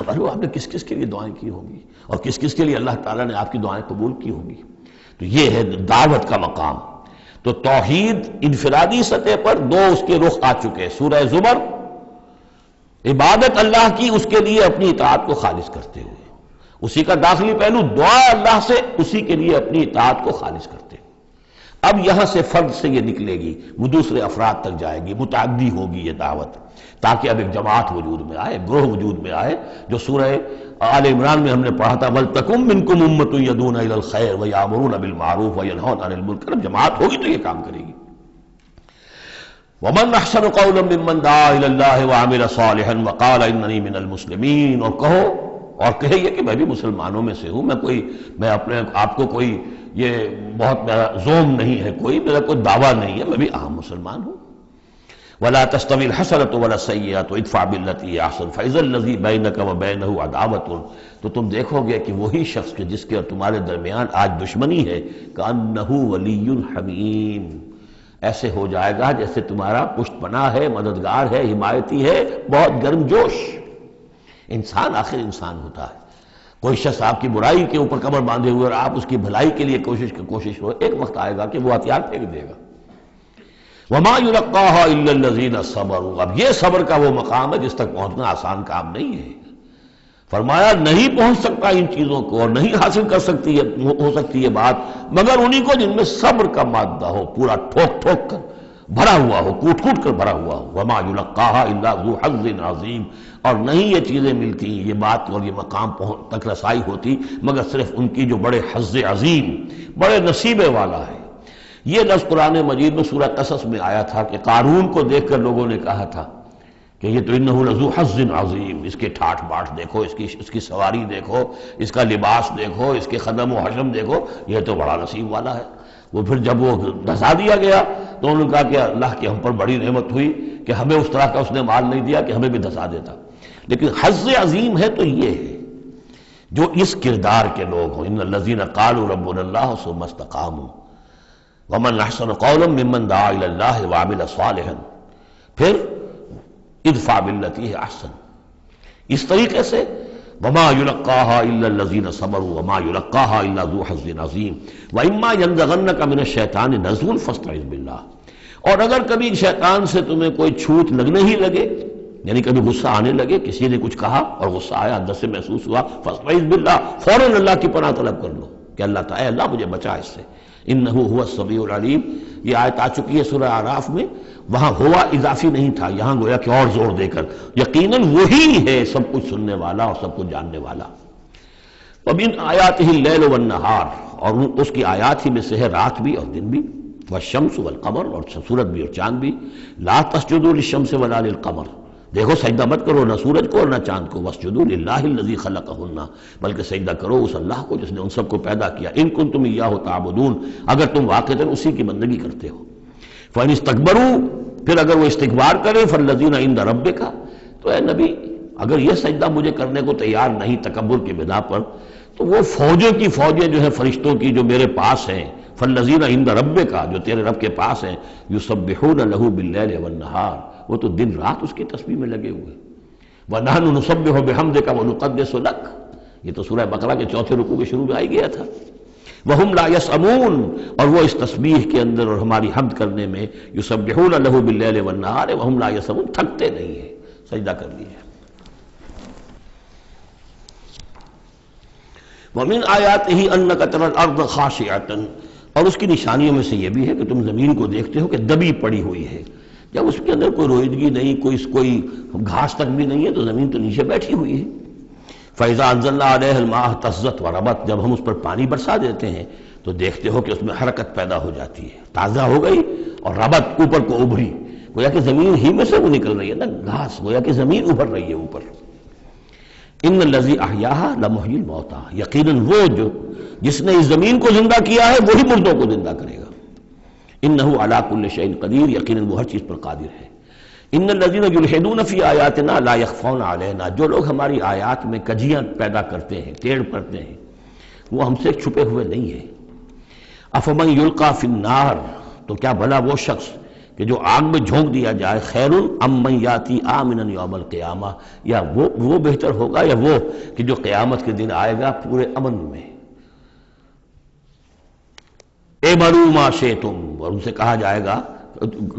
معلوم آپ نے کس کس کے لیے دعائیں کی ہوں گی اور کس کس کے لیے اللہ تعالیٰ نے آپ کی دعائیں قبول کی ہوں گی۔ تو یہ ہے دعوت کا مقام۔ تو توحید انفرادی سطح پر دو اس کے رخ آ چکے، سورہ زمر عبادت اللہ کی اس کے لیے اپنی اطاعت کو خالص کرتے ہوئے، اسی کا داخلی پہلو دعا اللہ سے اسی کے لیے اپنی اطاعت کو خالص کرتے ہوئے۔ اب یہاں سے فرد سے یہ نکلے گی، وہ دوسرے افراد تک جائے گی، متعدی ہوگی یہ دعوت، تاکہ اب ایک جماعت وجود میں آئے، گروہ وجود میں آئے، جو سورہ آل عمران میں ہم نے پڑھا تھا وَلْتَكُن مِّنكُمْ أُمَّةٌ يَدْعُونَ إِلَى الْخَيْرِ وَيَأْمُرُونَ بِالْمَعْرُوفِ وَيَنْهَوْنَ عَنِ الْمُنكَرِ۔ جماعت ہوگی تو یہ کام کرے گی۔ وَمَنْ أَحْسَنُ قَوْلًا مِّمَّنْ دَعَا إِلَى اللَّهِ وَعَمِلَ صَالِحًا وَقَالَ إِنَّنِي مِنَ الْمُسْلِمِينَ، اور کہو، اور کہے یہ کہ میں بھی مسلمانوں میں سے ہوں، میں اپنے آپ کو کوئی یہ بہت میرا زوم نہیں ہے، کوئی میرا کوئی دعویٰ نہیں ہے، میں بھی عام مسلمان ہوں۔ وَلَا تَسْتَوِي الْحَسَنَةُ وَلَا السَّيِّئَةُ ادْفَعْ بِالَّتِي هِيَ أَحْسَنُ فَإِذَا الَّذِي بَيْنَكَ وَبَيْنَهُ عَدَاوَةٌ، تو تم دیکھو گے کہ وہی شخص کہ جس کے اور تمہارے درمیان آج دشمنی ہے، كَأَنَّهُ وَلِيٌّ حَمِيمٌ، ایسے ہو جائے گا جیسے تمہارا پشت پناہ ہے، مددگار ہے، حمایتی ہے، بہت گرم جوش۔ انسان آخر انسان ہوتا ہے، کوئی شخص آپ کی برائی کے اوپر کمر باندھے ہوئے اور آپ اس کی بھلائی کے لیے کوشش ہو، ایک وقت آئے گا کہ وہ ہتھیار پھینک دے گا۔ وَمَا يُلَقَّاهَا إِلَّا الَّذِينَ صَبَرُوا، اب یہ صبر کا وہ مقام ہے جس تک پہنچنا آسان کام نہیں ہے۔ فرمایا نہیں پہنچ سکتا ان چیزوں کو، اور نہیں حاصل کر سکتی ہو سکتی یہ بات مگر انہی کو جن میں صبر کا مادہ ہو، پورا ٹھوک ٹھوک کر بھرا ہوا ہو، کوٹ کوٹ کر بھرا ہوا ہو۔ وَمَا يُلَقَّاهَا إِلَّا ذُو حَظٍّ عَظِيمٍ، اور نہیں یہ چیزیں ملتی، یہ بات اور یہ مقام تک رسائی ہوتی مگر صرف ان کی جو بڑے حظ عظیم، بڑے نصیبے والا ہے۔ یہ لفظ قرآن مجید میں سورہ قصص میں آیا تھا کہ قارون کو دیکھ کر لوگوں نے کہا تھا کہ یہ تو انہ لذو حظ عظیم، اس کے ٹھاٹ باٹ دیکھو، اس کی سواری دیکھو، اس کا لباس دیکھو، اس کے خدم و حشم دیکھو، یہ تو بڑا نصیب والا ہے۔ وہ پھر جب وہ دھسا دیا گیا تو انہوں نے کہا کہ اللہ کی ہم پر بڑی نعمت ہوئی کہ ہمیں اس طرح کا اس نے مال نہیں دیا کہ ہمیں بھی دھسا دیتا۔ لیکن حظ عظیم ہے تو یہ ہے جو اس کردار کے لوگ ہوں، ان الذین قالوا ربنا اللہ ثم استقاموا ومن احسن قولا ممن دعا الی اللہ وعمل صالحا، پھر ادفع باللتی ہی احسن، اس طریقے سے وما یلقاها الا الذین صبروا وما یلقاها الا ذو حظ عظیم واما ینزغنک من الشیطان نزغ فاستعذ باللہ، اور اگر کبھی شیطان سے تمہیں کوئی چھوٹ لگنے ہی لگے، یعنی کبھی غصہ آنے لگے، کسی نے کچھ کہا اور غصہ آیا، اندر سے محسوس ہوا، فاستعذ باللہ، فوراً اللہ کی پناہ طلب کر لو کہ اللہ تعالی، اللہ مجھے بچا اس سے، انہ هو السمیع العلیم۔ یہ آیت آ چکی ہے سورہ اعراف میں، وہاں ہوا اضافی نہیں تھا، یہاں گویا کہ اور زور دے کر یقیناً وہی ہے سب کچھ سننے والا اور سب کچھ جاننے والا۔ وَمِنْ آیَاتِهِ اللَّيْلُ وَالنَّهَارُ، اور اس کی آیات ہی میں سے ہے رات بھی اور دن بھی، والشمس والقمر، اور سورج بھی اور چاند بھی، لا تسجدوا للشمس ولا للقمر، دیکھو سجدہ مت کرو نہ سورج کو اور نہ چاند کو، واسجدوا للہ الذی خلقہن، بلکہ سجدہ کرو اس اللہ کو جس نے ان سب کو پیدا کیا، ان کنتم ایاہ تعبدون، اگر تم واقعتاً اسی کی بندگی کرتے ہو۔ فإن استکبروا، پھر اگر وہ استکبار کرے، فالذین عند ربک، تو اے نبی اگر یہ سجدہ مجھے کرنے کو تیار نہیں تکبر کی بنا پر، تو وہ فوجوں کی فوجیں جو ہیں فرشتوں کی جو میرے پاس ہیں، فالذین عند ربک، جو تیرے رب کے پاس ہیں، یسبحون لہ باللیل والنہار، وہ تو دن رات اس کی تسبیح میں لگے ہوئے۔ وَنَحْنُ نُسَبِّحُ بِحَمْدِكَ وَنُقَدِّسُ لَكَ، یہ تو سورہ بقرہ کے چوتھے رکوع کے شروع میں آئی گیا تھا۔ وَهُمْ لَا يَسْأَمُونَ، اور وہ اس تسبیح کے اندر اور ہماری حمد کرنے میں، يُسَبِّحُونَ لَهُ بِاللَّيْلِ وَالنَّهَارِ وَهُمْ لَا يَسْأَمُونَ، تھکتے نہیں ہیں۔ سجدہ کر لیجیے۔ وَمِنْ آیَاتِهِ أَنَّكَ تَرَى الْأَرْضَ خَاشِعَةً، اور اس کی نشانیوں میں سے یہ بھی ہے کہ تم زمین کو دیکھتے ہو کہ دبی پڑی ہوئی ہے، جب اس کے اندر کوئی رویدگی نہیں، کوئی گھاس تک بھی نہیں ہے تو زمین تو نیچے بیٹھی ہوئی ہے۔ فَإِذَا أَنزَلْنَا عَلَيْهَا الْمَاءَ اهْتَزَّتْ وَرَبَتْ، جب ہم اس پر پانی برسا دیتے ہیں تو دیکھتے ہو کہ اس میں حرکت پیدا ہو جاتی ہے، تازہ ہو گئی اور ربت اوپر کو ابھری، گویا کہ زمین ہی میں سے وہ نکل رہی ہے نا گھاس، گویا کہ زمین ابھر رہی ہے اوپر۔ ان الذی احیاها لمحیی الموتى، یقیناً وہ جس نے اس زمین کو زندہ کیا ہے وہی مردوں کو زندہ کرے گا۔ انہ علی کل شیء قدیر، یقیناً وہ ہر چیز پر قادر ہے۔ ان الذین یلحدون فی آیاتنا لا یخفون علینا، جو لوگ ہماری آیات میں کجیاں پیدا کرتے ہیں، ٹیڑھ کرتے ہیں، وہ ہم سے چھپے ہوئے نہیں ہیں۔ افمن یلقی فی النار، تو کیا بھلا وہ شخص کہ جو آگ میں جھونک دیا جائے، خیر ام من یاتی آمنا یوم القیامہ، یا وہ بہتر ہوگا یا وہ کہ جو قیامت کے دن آئے گا پورے امن میں۔ اعملوا ما شئتم، اور ان سے کہا جائے گا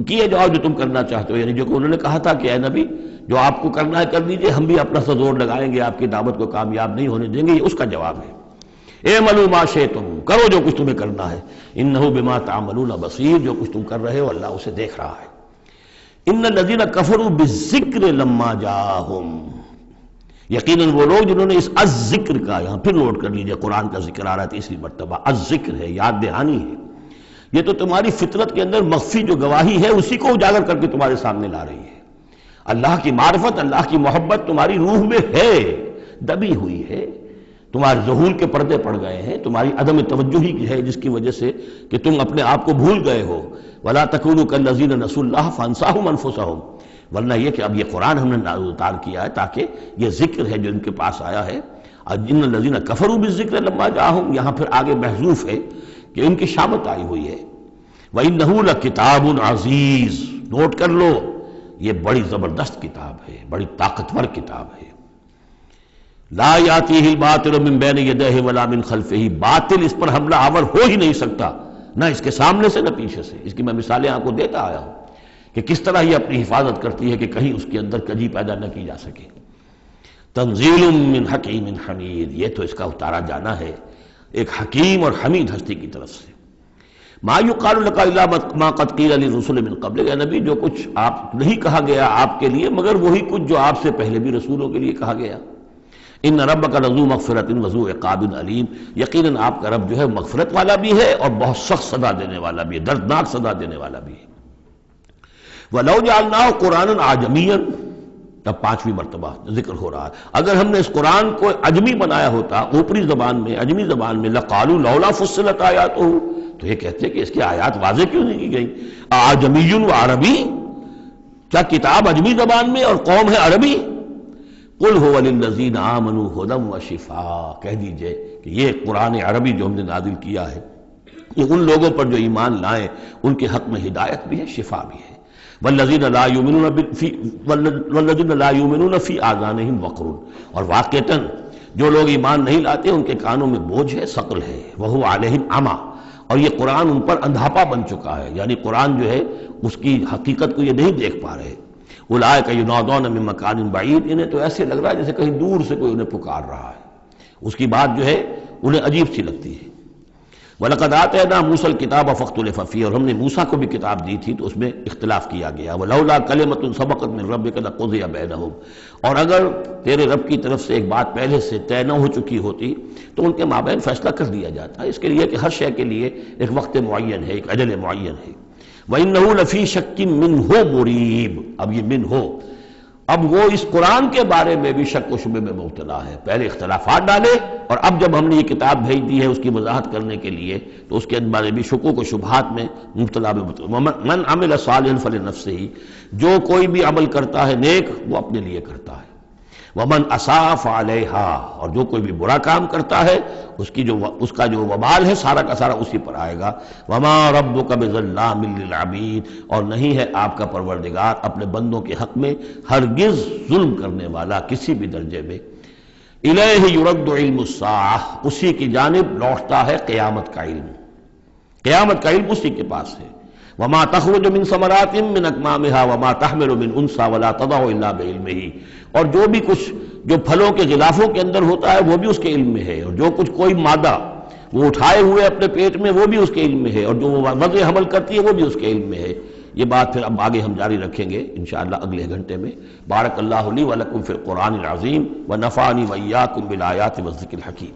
کیے جاؤ جو تم کرنا چاہتے ہو، یعنی جو کہ انہوں نے کہا تھا کہ اے نبی جو آپ کو کرنا ہے کر دیجئے، ہم بھی اپنا سا زور لگائیں گے، آپ کی دعوت کو کامیاب نہیں ہونے دیں گے، یہ اس کا جواب ہے۔ اعملوا ما شئتم، کرو جو کچھ تمہیں کرنا ہے، انہ بما تعملون بصیر، جو کچھ تم کر رہے ہو اللہ اسے دیکھ رہا ہے۔ ان الذین کفروا بالذکر لما جاءہم، یقیناً وہ لوگ جنہوں نے اس الذکر کا، یہاں پھر نوٹ کر لیجئے قرآن کا ذکر آ رہا ہے تیسری مرتبہ، الذکر ہے، یاد دہانی ہے، یہ تو تمہاری فطرت کے اندر مخفی جو گواہی ہے اسی کو اجاگر کر کے تمہارے سامنے لا رہی ہے۔ اللہ کی معرفت، اللہ کی محبت تمہاری روح میں ہے، دبی ہوئی ہے، تمہارے ذہول کے پردے پڑ گئے ہیں، تمہاری عدم توجہی کی ہے جس کی وجہ سے کہ تم اپنے آپ کو بھول گئے ہو۔ وَلَا تَكُونُوا كَالَّذِينَ نَسُوا اللَّهَ فَأَنسَاهُمْ أَنفُسَهُمْ، ورنہ یہ کہ اب یہ قرآن ہم نے اتار کیا ہے تاکہ یہ ذکر ہے جو ان کے پاس آیا ہے، ان الذین کفروا بالذکر لما جاءہم، یہاں پھر آگے محذوف ہے کہ ان کی شامت آئی ہوئی ہے۔ وَإِنَّهُ لَكِتَابٌ عَزِیز، نوٹ کر لو یہ بڑی زبردست کتاب ہے، بڑی طاقتور کتاب ہے۔ لا یاتیہ الباطل من بین یدیہ ولا من خلفہ، باطل اس پر حملہ آور ہو ہی نہیں سکتا، نہ اس کے سامنے سے نہ پیچھے سے۔ اس کی میں مثالیں آپ کو دیتا آیا ہوں کہ کس طرح یہ اپنی حفاظت کرتی ہے کہ کہیں اس کے اندر کجی پیدا نہ کی جا سکے۔ تنزیل من حکیم حمید، یہ تو اس کا اتارا جانا ہے ایک حکیم اور حمید ہستی کی طرف سے۔ ما یقال لک الا ما قد قیل للرسل من قبل، اے نبی جو کچھ آپ نہیں کہا گیا آپ کے لیے مگر وہی کچھ جو آپ سے پہلے بھی رسولوں کے لیے کہا گیا۔ ان ربک لذو مغفرۃ وذو عقاب علیم، یقیناً آپ کا رب جو ہے مغفرت والا بھی ہے اور بہت سخت سزا دینے والا بھی ہے، دردناک سزا دینے والا بھی ہے۔ وَلَوْ جَعَلْنَاهُ قُرْآنًا عَجَمِيًّا، تب پانچویں مرتبہ ذکر ہو رہا ہے، اگر ہم نے اس قرآن کو عجمی بنایا ہوتا، اوپری زبان میں، عجمی زبان میں، لَقَالُوا لَوْلَا فُصِّلَتْ آیَاتُهُ، تو یہ کہتے کہ اس کی آیات واضح کیوں نہیں کی گئی؟ اعجمی و عربی، کیا کتاب عجمی زبان میں اور قوم ہے عربی؟ قُلْ هُوَ لِلَّذِينَ آمَنُوا هُدًى وَشِفَاءٌ، کہہ دیجئے کہ یہ قرآن عربی جو ہم نے نازل کیا ہے یہ ان لوگوں پر جو ایمان لائیں ان کے حق میں ہدایت بھی ہے، شفا بھی ہے۔ وَالَّذِينَ لَا يُؤْمِنُونَ فِي آذَانِهِمْ وَقْرٌ، اور واقعتاً جو لوگ ایمان نہیں لاتے ان کے کانوں میں بوجھ ہے، ثقل ہے، وَهُوَ عَلَيْهِمْ عَمًى، اور یہ قرآن ان پر اندھاپا بن چکا ہے، یعنی قرآن جو ہے اس کی حقیقت کو یہ نہیں دیکھ پا رہے۔ اولئک ینادون من مکان بعید، انہیں تو ایسے لگ رہا ہے جیسے کہیں دور سے کوئی انہیں پکار رہا ہے، اس کی بات جو ہے انہیں عجیب سی لگتی ہے۔ وَلَقَدْ آتَيْنَا مُوسَى الْكِتَابَ فَاخْتُلِفَ فِيهِ، اور ہم نے موسیٰ کو بھی کتاب دی تھی تو اس میں اختلاف کیا گیا۔ وَلَوْلَا كَلِمَةٌ سَبَقَتْ مِن رَّبِّكَ لَقُضِيَ بَيْنَهُمْ، اور اگر تیرے رب کی طرف سے ایک بات پہلے سے طے نہ ہو چکی ہوتی تو ان کے مابین فیصلہ کر دیا جاتا، اس کے لیے کہ ہر شے کے لیے ایک وقت معین ہے، ایک اجل معین ہے۔ وَإِنَّهُ لَفِي شَكٍّ مِّنْهُ مُرِيبٍ، اب یہ من ہو، اب وہ اس قرآن کے بارے میں بھی شک و شبے میں مبتلا ہے، پہلے اختلافات ڈالے اور اب جب ہم نے یہ کتاب بھیج دی ہے اس کی وضاحت کرنے کے لیے تو اس کے بارے بھی شکوک و شبہات میں مبتلا من عمل صالحا فلنفسہ، جو کوئی بھی عمل کرتا ہے نیک وہ اپنے لیے کرتا ہے، ومن اساء فعلیہا، اور جو کوئی بھی برا کام کرتا ہے اس کا جو وبال ہے سارا کا سارا اسی پر آئے گا۔ وما ربک بظلام للعبید، اور نہیں ہے آپ کا پروردگار اپنے بندوں کے حق میں ہرگز ظلم کرنے والا کسی بھی درجے میں۔ الیہ یرد علم الساعہ، اسی کی جانب لوٹتا ہے قیامت کا علم، قیامت کا علم اسی کے پاس ہے۔ وما تخرج من ثمرات من اکمامها وما تحمل من انثى ولا تضع الا بعلمه، اور جو بھی کچھ جو پھلوں کے غلافوں کے اندر ہوتا ہے وہ بھی اس کے علم میں ہے، اور جو کچھ کوئی مادہ وہ اٹھائے ہوئے اپنے پیٹ میں وہ بھی اس کے علم میں ہے، اور جو وضع حمل کرتی ہے وہ بھی اس کے علم میں ہے۔ یہ بات پھر اب آگے ہم جاری رکھیں گے انشاءاللہ اگلے گھنٹے میں۔ بارک اللہ لی ولکم فی القرآن العظیم ونفعنی وإیاکم بالآیات والذکر الحکیم۔